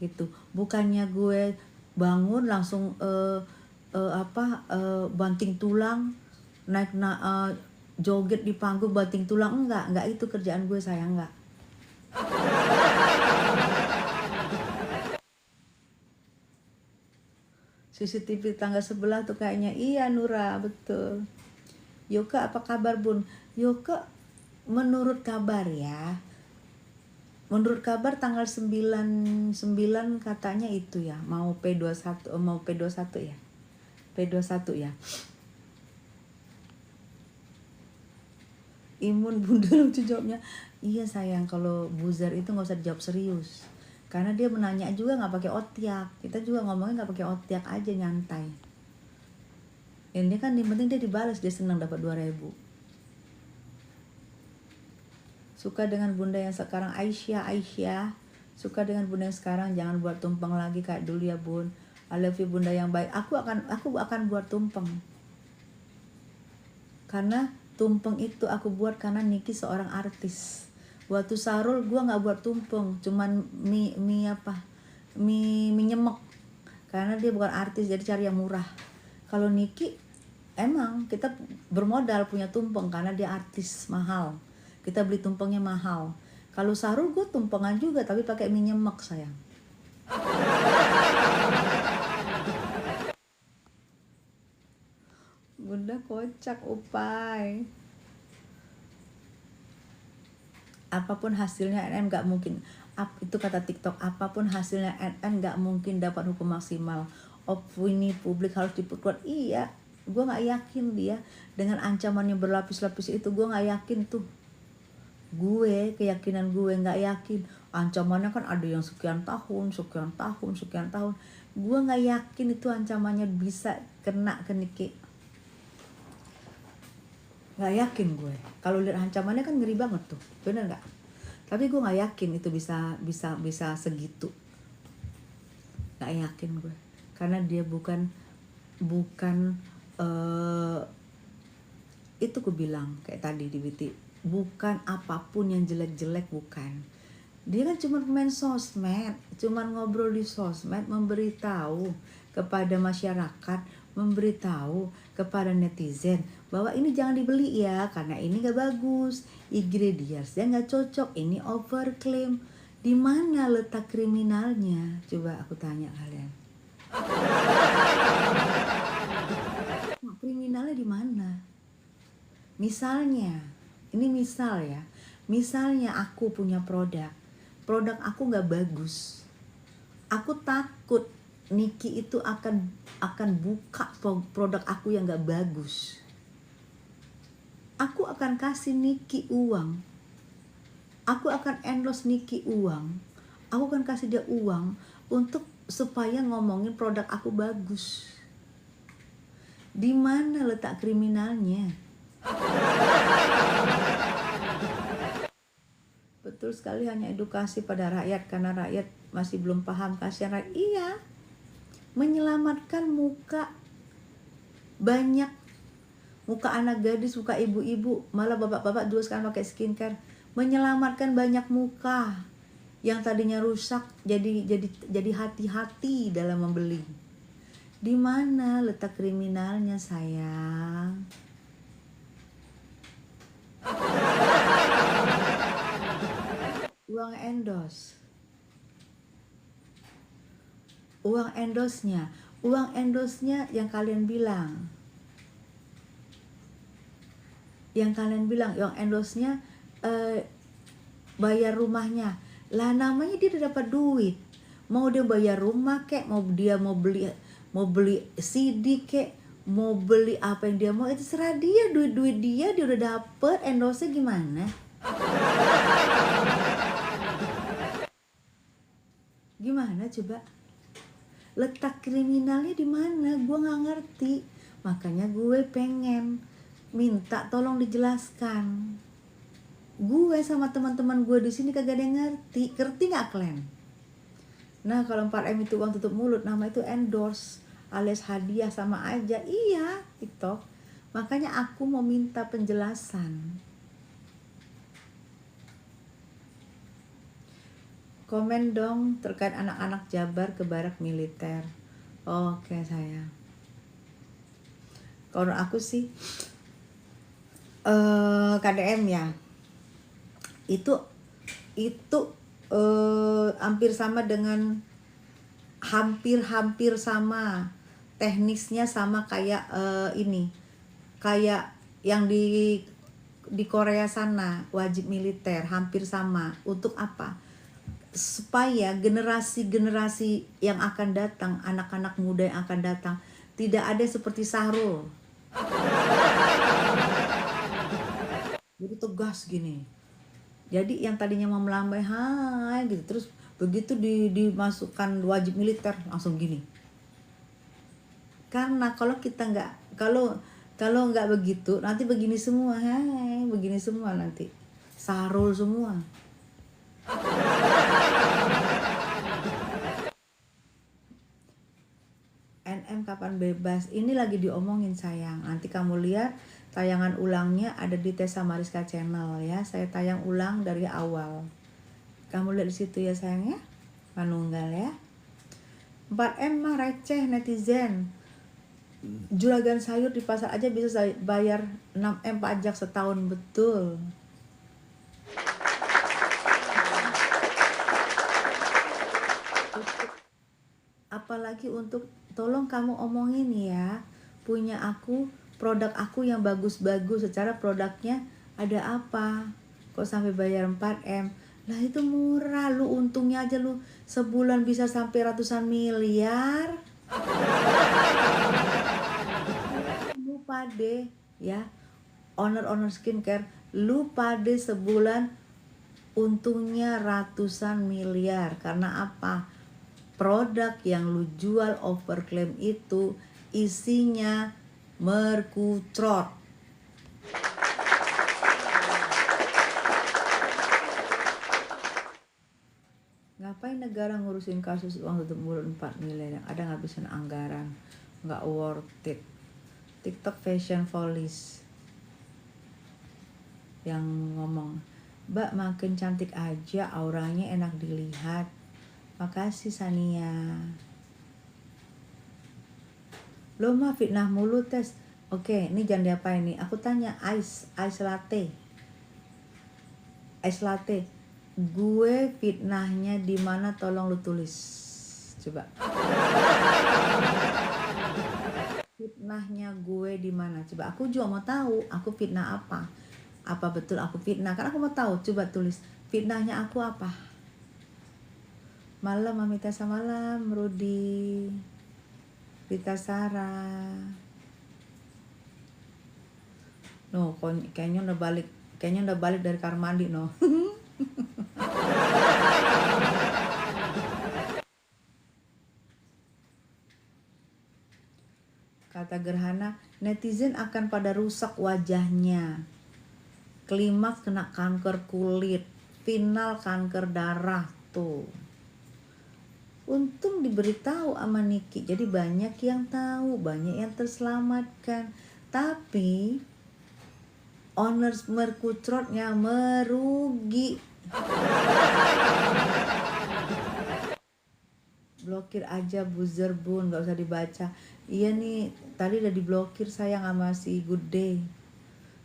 gitu. Bukannya gue bangun langsung banting tulang, joget di panggung banting tulang, enggak itu kerjaan gue, sayang, enggak. CCTV tangga sebelah tuh kayaknya, iya Nura, betul. Yoka, apa kabar Bun? Yoka, menurut kabar ya, menurut kabar tanggal 9 katanya itu ya, mau P21 ya. P21 ya. Imun Bunda, lucu jawabnya. Iya sayang, kalau buzzer itu nggak usah dijawab serius. Karena dia menanya juga nggak pakai otak. Kita juga ngomongnya nggak pakai otak aja, nyantai. Yang dia kan yang penting dia dibalas, dia senang dapat 2.000. Suka dengan Bunda yang sekarang, Aisyah. Suka dengan Bunda yang sekarang, jangan buat tumpeng lagi kayak dulu ya Bun. I love you Bunda yang baik. Aku akan buat tumpeng. Karena tumpeng itu aku buat karena Niki seorang artis. Waktu Sarul gue nggak buat tumpeng, cuman mie nyemek. Karena dia bukan artis, jadi cari yang murah. Kalau Niki emang kita bermodal punya tumpeng karena dia artis, mahal. Kita beli tumpengnya mahal. Kalau Sarul gue tumpengan juga tapi pakai mie nyemek sayang. Bunda kocak upai. Apapun hasilnya NN gak mungkin. Itu kata TikTok, apapun hasilnya NN gak mungkin dapat hukum maksimal. Opini publik harus diperkuat. Iya, gue gak yakin dia dengan ancaman yang berlapis-lapis itu, gue gak yakin tuh. Keyakinan gue gak yakin. Ancamannya kan ada yang sekian tahun. Gue gak yakin itu ancamannya bisa kena ke Niki. Gak yakin gue. Kalau lihat ancamannya kan ngeri banget tuh, bener nggak? Tapi gue nggak yakin itu bisa segitu. Nggak yakin gue, karena dia bukan itu gue bilang kayak tadi di BT, bukan apapun yang jelek-jelek, bukan. Dia kan cuma pemain sosmed, cuma ngobrol di sosmed, memberitahu kepada masyarakat, memberitahu kepada netizen bahwa ini jangan dibeli ya karena ini gak bagus, ingredientsnya gak cocok, ini overclaim. Di mana letak kriminalnya? Coba aku tanya kalian. Kriminalnya di mana? Misalnya, ini misal ya, misalnya aku punya produk aku gak bagus, aku takut Niki itu akan buka produk aku yang gak bagus. Aku akan kasih Niki uang. Aku akan endorse Niki uang. Aku akan kasih dia uang untuk supaya ngomongin produk aku bagus. Di mana letak kriminalnya? Betul sekali, hanya edukasi pada rakyat karena rakyat masih belum paham. Kasihan rakyat. Iya. Menyelamatkan muka banyak, muka anak gadis, muka ibu-ibu, malah bapak-bapak dulu sekarang pakai skincare. Menyelamatkan banyak muka yang tadinya rusak, jadi hati-hati dalam membeli. Di mana letak kriminalnya sayang? Uang endorse. Uang endorse-nya yang kalian bilang. Uang endorse-nya bayar rumahnya. Lah namanya dia udah dapat duit. Mau dia bayar rumah kek, mau beli CD kek, mau beli apa yang dia mau, itu serah dia, duit dia udah dapet. Endorse-nya gimana? Gimana coba? Letak kriminalnya di mana? Gue nggak ngerti. Makanya gue pengen minta tolong dijelaskan. Gue sama teman-teman gue di sini kagak ada yang ngerti nggak kalian? Nah kalau 4M itu uang tutup mulut, nama itu endorse alias hadiah, sama aja. Iya, TikTok. Makanya aku mau minta penjelasan. Komen dong terkait anak-anak Jabar ke barak militer. Oke sayang. Kalau aku sih KDM ya. Itu hampir sama dengan hampir sama teknisnya, sama kayak kayak yang di Korea sana wajib militer, hampir sama. Untuk apa? Supaya generasi yang akan datang, anak-anak muda yang akan datang, tidak ada seperti Sahrul. Jadi tegas gini. Jadi yang tadinya mau melambai hai gitu, terus begitu dimasukkan wajib militer langsung gini. Karena kalau kita kalau nggak begitu nanti begini semua, hai begini semua, nanti Sahrul semua. NM kapan bebas? Ini lagi diomongin sayang. Nanti kamu lihat tayangan ulangnya ada di Tessa Mariska Channel ya. Saya tayang ulang dari awal. Kamu lihat di situ ya sayang ya. Manunggal ya. 4M mah receh netizen. Juragan sayur di pasar aja bisa bayar 6M pajak setahun, betul. Apalagi untuk, tolong kamu omongin ya, punya aku, produk aku yang bagus-bagus, secara produknya ada apa kok sampai bayar 4M? Lah itu murah, lu untungnya aja lu sebulan bisa sampai ratusan miliar. Lu pade ya, owner skincare, lu pade sebulan untungnya ratusan miliar. Karena apa? Produk yang lu jual overclaim itu isinya merkucrot. Ngapain negara ngurusin kasus uang tutup mulut 4 miliar yang ada ngabisin anggaran, nggak worth it. TikTok fashion police yang ngomong, Mbak makin cantik aja, auranya enak dilihat. Makasih Sania. Lo mah fitnah mulu tes. Oke, ini jangan diapain nih. Aku tanya ice latte. Ice latte. Gue fitnahnya di mana? Tolong lu tulis. Coba. Fitnahnya gue di mana? Coba, aku juga mau tahu. Aku fitnah apa? Apa betul aku fitnah? Kan aku mau tahu. Coba tulis. Fitnahnya aku apa? Malam Mami Tessa, malam Rudi, Rita Sarah. No, kayaknya udah balik dari kamar mandi no. Kata Gerhana, netizen akan pada rusak wajahnya. Klimaks kena kanker kulit, final kanker darah tuh. Untung diberitahu sama Niki, jadi banyak yang tahu, banyak yang terselamatkan. Tapi owners merkucrotnya merugi. Blokir aja buzzer bun, gak usah dibaca. Iya nih, tadi udah diblokir sayang sama si Good Day.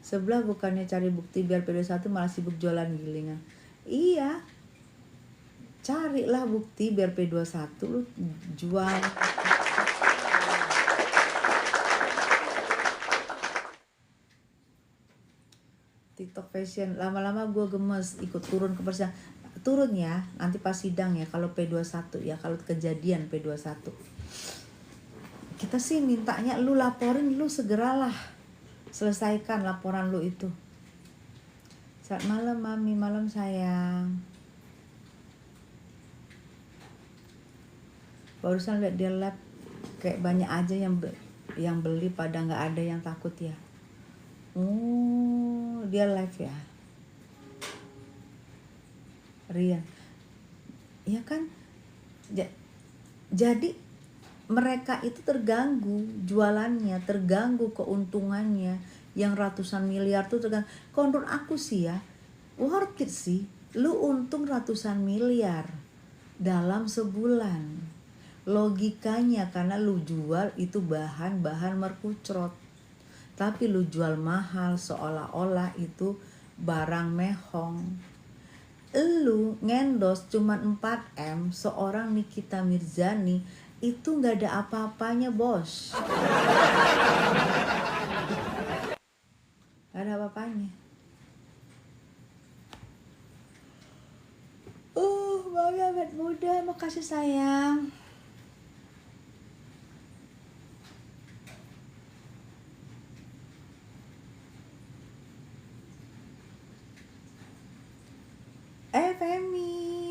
Sebelah bukannya cari bukti biar PD1 malah sibuk jualan gilingan. Iya, carilah bukti biar P21 lu jual. TikTok fashion, lama-lama gue gemes ikut turun ke persidangan. Turun ya, nanti pas sidang ya, kalau P21 ya, kalau kejadian P21. Kita sih mintanya lu laporin, lu segeralah selesaikan laporan lu itu. Selamat malam Mami, malam sayang. Barusan lihat dia live, kayak banyak aja yang beli, pada nggak ada yang takut ya. Oh, dia live ya. Rian. Ya kan? Jadi mereka itu terganggu jualannya, terganggu keuntungannya yang ratusan miliar tuh terganggu. Kalau menurut aku sih ya, worth it sih. Lu untung ratusan miliar. dalam sebulan. Logikanya karena lu jual itu bahan-bahan merkucrot, tapi lu jual mahal seolah-olah itu barang mehong. Lu ngendos cuma 4M seorang Nikita Mirzani, itu gak ada apa-apanya bos. Gak ada apa-apanya. Mami awet muda, makasih sayang.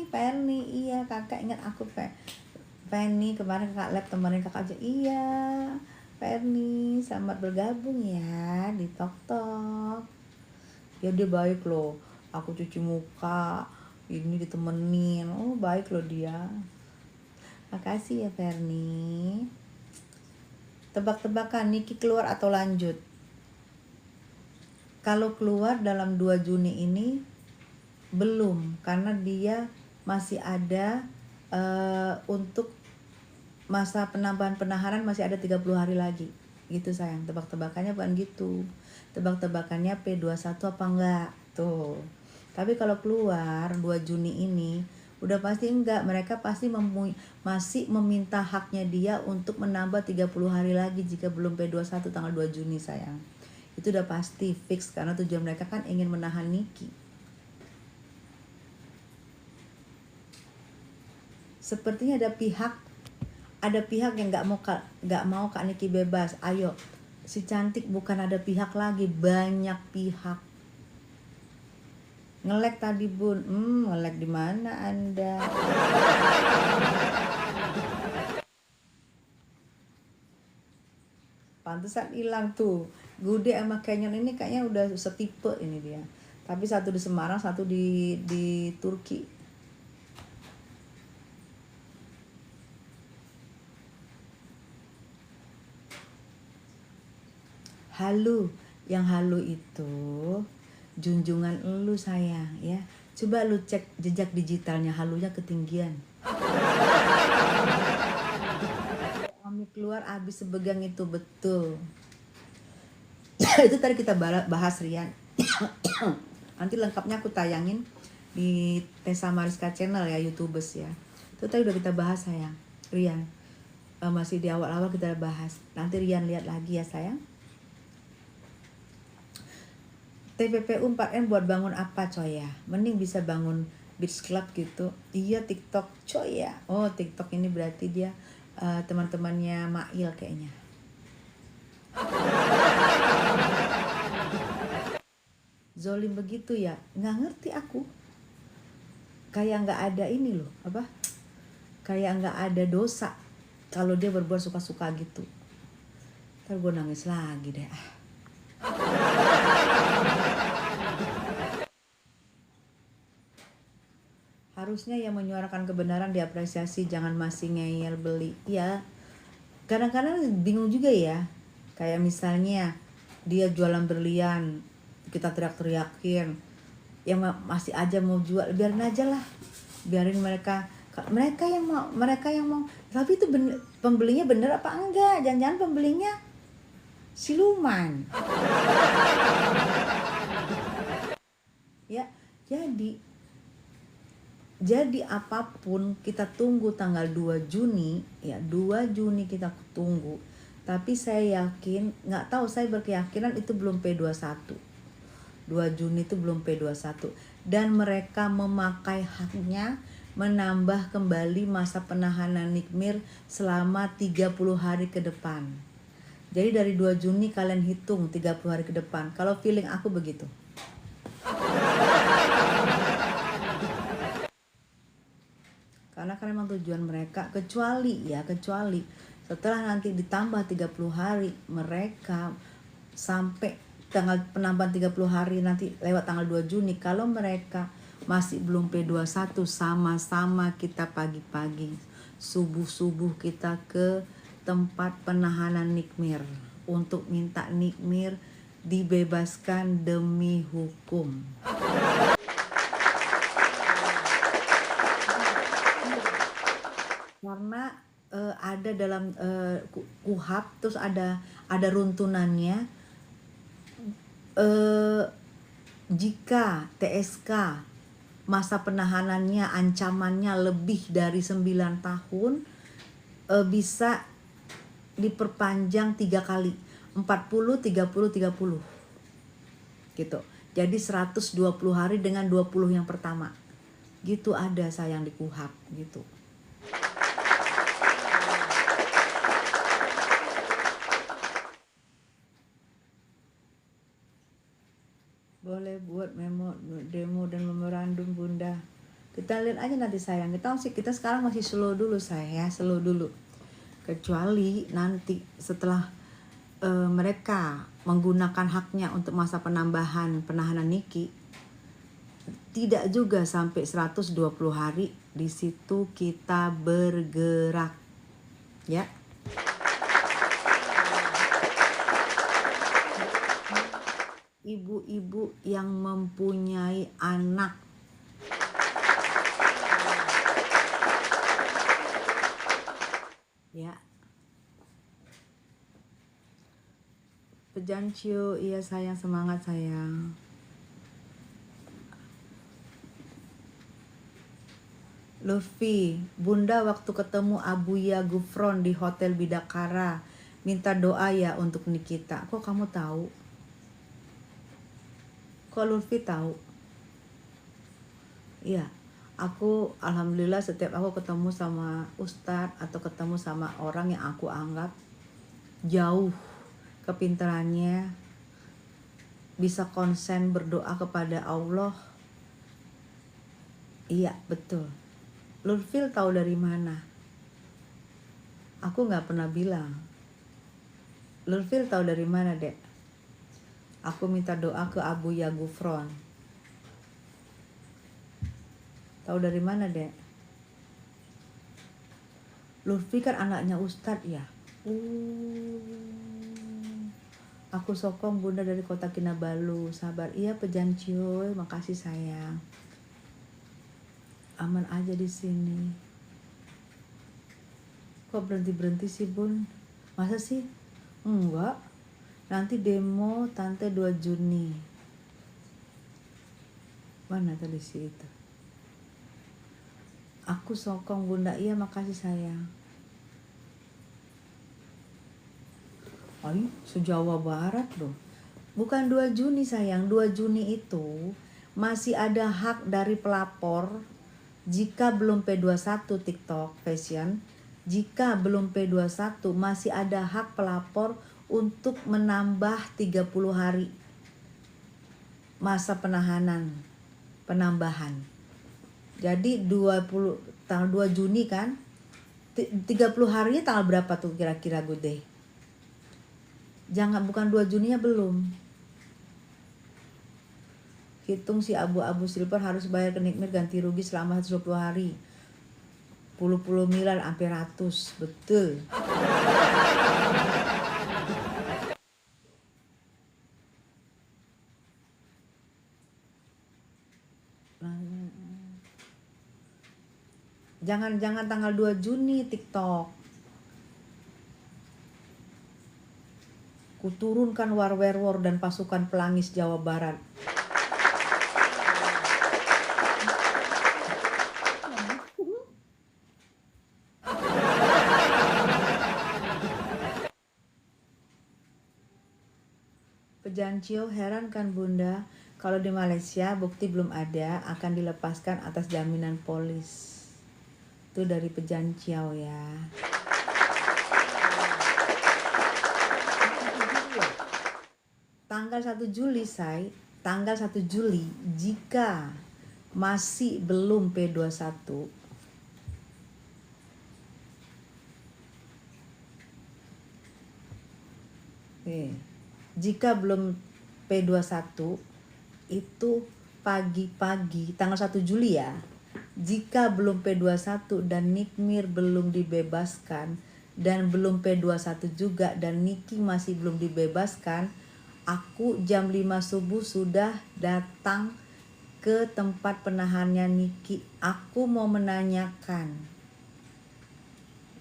Penny, iya kakak ingat aku Penny, kemarin kakak lab temenin kakak aja. Iya Penny, selamat bergabung ya di Tok. Ya dia baik loh, aku cuci muka ini ditemenin, baik loh dia. Makasih ya Penny. Tebak-tebakan Niki keluar atau lanjut? Kalau keluar dalam 2 Juni ini belum, karena dia masih ada untuk masa penambahan penahanan masih ada 30 hari lagi gitu sayang. Tebak-tebakannya bukan gitu, tebak-tebakannya P21 apa enggak tuh. Tapi kalau keluar 2 Juni ini udah pasti enggak, mereka pasti masih meminta haknya dia untuk menambah 30 hari lagi jika belum P21 tanggal 2 Juni sayang. Itu udah pasti fix, karena tujuan mereka kan ingin menahan Niki. Sepertinya ada pihak yang nggak mau Kak Niki bebas. Ayo, si cantik bukan ada pihak lagi, banyak pihak. Ngelek tadi bun, ngelek di mana Anda? Pantesan hilang tuh. Gude sama Canyon ini kayaknya udah setipe ini dia. Tapi satu di Semarang, satu di Turki. Halu, yang halu itu junjungan lu sayang ya. Coba lu cek jejak digitalnya, halunya ketinggian. Kami keluar abis sebegang itu, betul. Itu tadi kita bahas Rian. Nanti lengkapnya aku tayangin di Tessa Mariska Channel ya, YouTubers ya. Itu tadi udah kita bahas sayang, Rian. Masih di awal-awal kita bahas. Nanti Rian lihat lagi ya sayang. TPPU 4M buat bangun apa coy ya? Mending bisa bangun beach club gitu. Iya TikTok coy ya. Oh TikTok ini berarti dia teman-temannya Mail kayaknya. Zolim begitu ya? Nggak ngerti aku. Kayak nggak ada ini loh, apa? Kayak nggak ada dosa kalau dia berbuat suka-suka gitu. Ntar gue nangis lagi deh. Harusnya yang menyuarakan kebenaran diapresiasi, jangan masih ngeyel beli. Ya, kadang-kadang bingung juga ya. Kayak misalnya dia jualan berlian, kita teriak-teriakin, yang masih aja mau jual, biarin aja lah. Biarin mereka yang mau. Tapi itu pembelinya bener apa enggak? Jangan-jangan pembelinya siluman. Ya, jadi apapun kita tunggu tanggal 2 Juni ya, 2 Juni kita tunggu. Tapi saya yakin, nggak tahu, saya berkeyakinan itu belum P21. 2 Juni itu belum P21 dan mereka memakai haknya menambah kembali masa penahanan Nikmir selama 30 hari ke depan. Jadi dari 2 Juni kalian hitung 30 hari ke depan. Kalau feeling aku begitu. Karena kan memang tujuan mereka, kecuali setelah nanti ditambah 30 hari mereka sampai tanggal penambahan 30 hari nanti lewat tanggal 2 Juni, kalau mereka masih belum P21, sama-sama kita pagi-pagi subuh-subuh kita ke tempat penahanan Nikmir untuk minta Nikmir dibebaskan demi hukum. Karena ada dalam KUHP, terus ada runtunannya, jika TSK masa penahanannya, ancamannya lebih dari 9 tahun, bisa diperpanjang 3 kali, 40, 30, 30 gitu. Jadi 120 hari dengan 20 yang pertama gitu, ada sayang di KUHP gitu. Boleh buat demo dan memorandum Bunda. Kita lihat aja nanti sayang. Kita sekarang masih slow dulu saya, slow dulu. Kecuali nanti setelah mereka menggunakan haknya untuk masa penahanan Niki, tidak juga sampai 120 hari, di situ kita bergerak. Ya. Ibu-ibu yang mempunyai anak ya. Pejancio, iya sayang, semangat sayang. Luffy, Bunda waktu ketemu Abuya Gufron di Hotel Bidakara minta doa ya untuk Nikita. Kok kamu tahu? Kok Luffy tahu? Iya, aku alhamdulillah setiap aku ketemu sama ustadz atau ketemu sama orang yang aku anggap jauh kepintarannya, bisa konsen berdoa kepada Allah. Iya, betul. Luffy tahu dari mana? Aku nggak pernah bilang. Luffy tahu dari mana, Dek? Aku minta doa ke Abuya Gufron. Tahu dari mana, Dek? Luffy kan anaknya Ustadz ya. Aku sokong Bunda dari kota Kinabalu. Sabar. Iya Pejancio, makasih sayang. Aman aja di sini. Kok berhenti sih Bun? Masa sih? Enggak. Nanti demo Tante 2 Juni. Mana tadi sih itu? Aku sokong Bunda. Iya makasih sayang. Ayo, se-Jawa Barat loh. Bukan 2 Juni sayang. 2 Juni itu masih ada hak dari pelapor jika belum P21 TikTok Fashion. Jika belum P21 masih ada hak pelapor untuk menambah 30 hari masa penambahan. Jadi tanggal 2 Juni kan, 30 harinya tanggal berapa tuh kira-kira Gude? Bukan 2 Juninya belum. Hitung si abu-abu silver harus bayar ke Nikmir ganti rugi selama 120 hari. Puluh miliar sampai ratus, betul. Jangan tanggal 2 Juni TikTok. Kuturunkan Warwerwar dan pasukan pelangis Jawa Barat. Pejancio, heran kan Bunda, kalau di Malaysia bukti belum ada akan dilepaskan atas jaminan polis. Itu dari Pejancio ya. Tanggal 1 Juli tanggal 1 Juli jika masih belum P21 jika belum P21 itu pagi-pagi tanggal 1 Juli ya, jika belum P21 dan Nikmir belum dibebaskan dan belum P21 juga dan Niki masih belum dibebaskan, aku jam 5 subuh sudah datang ke tempat penahannya Niki. Aku mau menanyakan,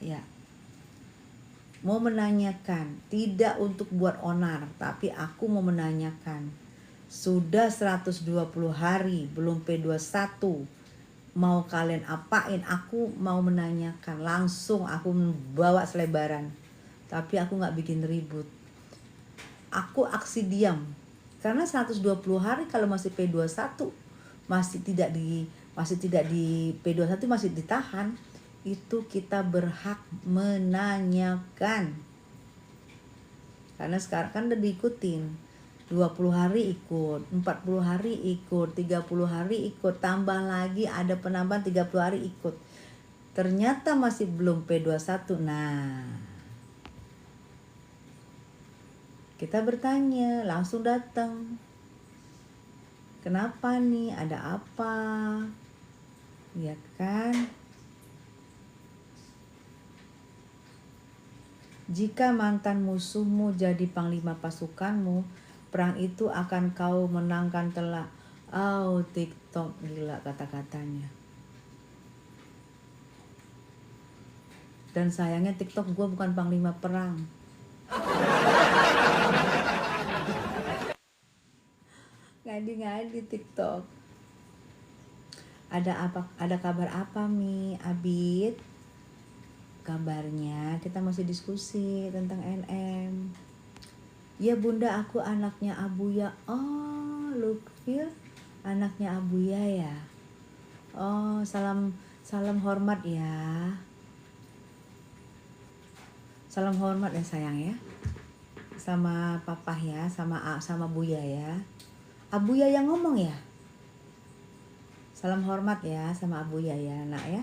Ya, mau menanyakan, tidak untuk buat onar, tapi aku mau menanyakan. Sudah 120 hari, belum P21. Mau kalian apain? Aku mau menanyakan. Langsung aku bawa selebaran. Tapi aku gak bikin ribut. Aku aksi diam. Karena 120 hari kalau masih P21, masih tidak di P21 masih ditahan, itu kita berhak menanyakan. Karena sekarang kan udah diikutin. 20 hari ikut, 40 hari ikut, 30 hari ikut, tambah lagi ada penambahan 30 hari ikut. Ternyata masih belum P21. Nah, kita bertanya, langsung datang. Kenapa nih? Ada apa? Ya kan? Jika mantan musuhmu jadi panglima pasukanmu, perang itu akan kau menangkan telak. Oh, TikTok gila kata-katanya. Dan sayangnya TikTok gue bukan panglima perang. Ngadi-ngadi TikTok. Ada kabar apa Mi, Abid? Kabarnya kita masih diskusi tentang NM. Ya bunda, aku anaknya Abuya. Oh, Lutfil anaknya Abuya ya. Oh, salam hormat ya. Salam hormat ya sayang ya. Sama papa ya, sama Buya ya. Abuya yang ngomong ya. Salam hormat ya sama Abuya ya, nak ya.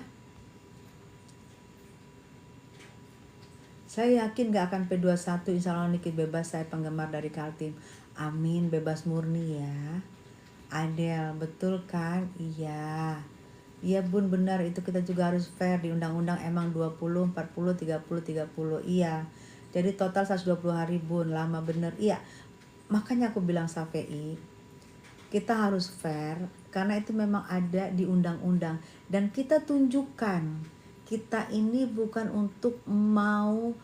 Saya yakin gak akan P21, insya Allah Niki bebas, saya penggemar dari Kaltim. Amin, bebas murni ya. Adel, betul kan? Iya. Iya bun, benar, itu kita juga harus fair. Di undang-undang emang 20, 40, 30, 30. Iya. Jadi total 120 hari bun, lama bener. Iya. Makanya aku bilang Safei, kita harus fair karena itu memang ada di undang-undang. Dan kita tunjukkan kita ini bukan untuk mau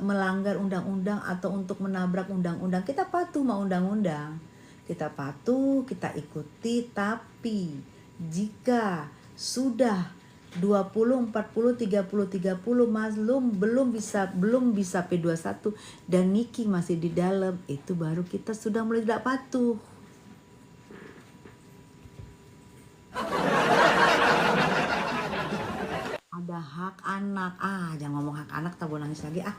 melanggar undang-undang atau untuk menabrak undang-undang. Kita patuh sama undang-undang. Kita patuh, kita ikuti, tapi jika sudah 20, 40, 30, 30 belum bisa P21 dan Niki masih di dalam, itu baru kita sudah mulai tidak patuh. Ada hak anak. Jangan ngomong hak anak, tak gue nangis lagi Ntar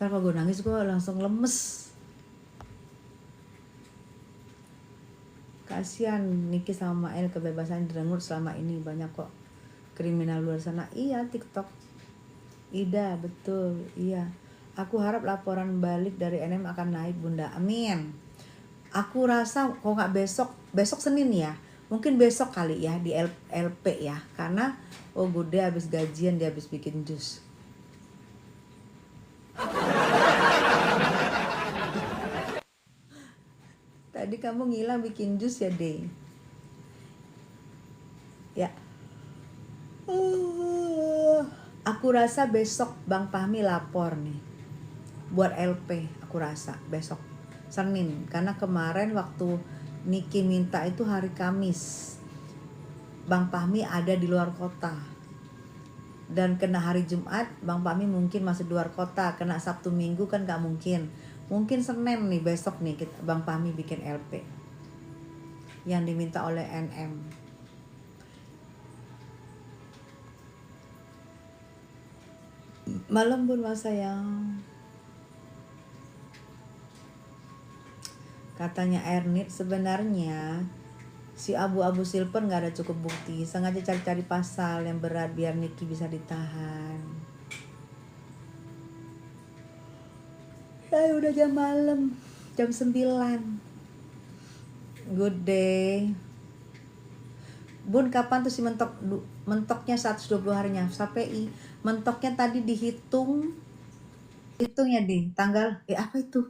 kalau gue nangis gue langsung lemes. Kasihan Niki sama Mael, kebebasan direnggut selama ini. Banyak kok kriminal luar sana. Iya, TikTok. Ida, betul. Iya. Aku harap laporan balik dari NM akan naik bunda. Amin. Aku rasa kok nggak besok Senin ya. Mungkin besok kali ya di LP ya. Karena Bude habis gajian, dia habis bikin jus. Tadi kamu ngilang bikin jus ya, Dey? Ya. Aku rasa besok Bang Fahmi lapor nih. Buat LP, aku rasa besok Senin. Karena kemarin waktu Niki minta itu hari Kamis. Bang Fahmi ada di luar kota. Dan kena hari Jumat, Bang Fahmi mungkin masih di luar kota. Kena Sabtu Minggu kan gak mungkin. Mungkin Senin nih, besok nih Bang Fahmi bikin LP yang diminta oleh NM. Malam bun mas sayang. Katanya Ernit, sebenarnya si abu-abu silver gak ada cukup bukti. Sengaja cari-cari pasal yang berat biar Niki bisa ditahan. Udah jam malam, jam 9. Good day. Bun, kapan tuh si mentoknya 120 harinya? Sampai mentoknya tadi dihitung. Hitungnya di tanggal apa itu?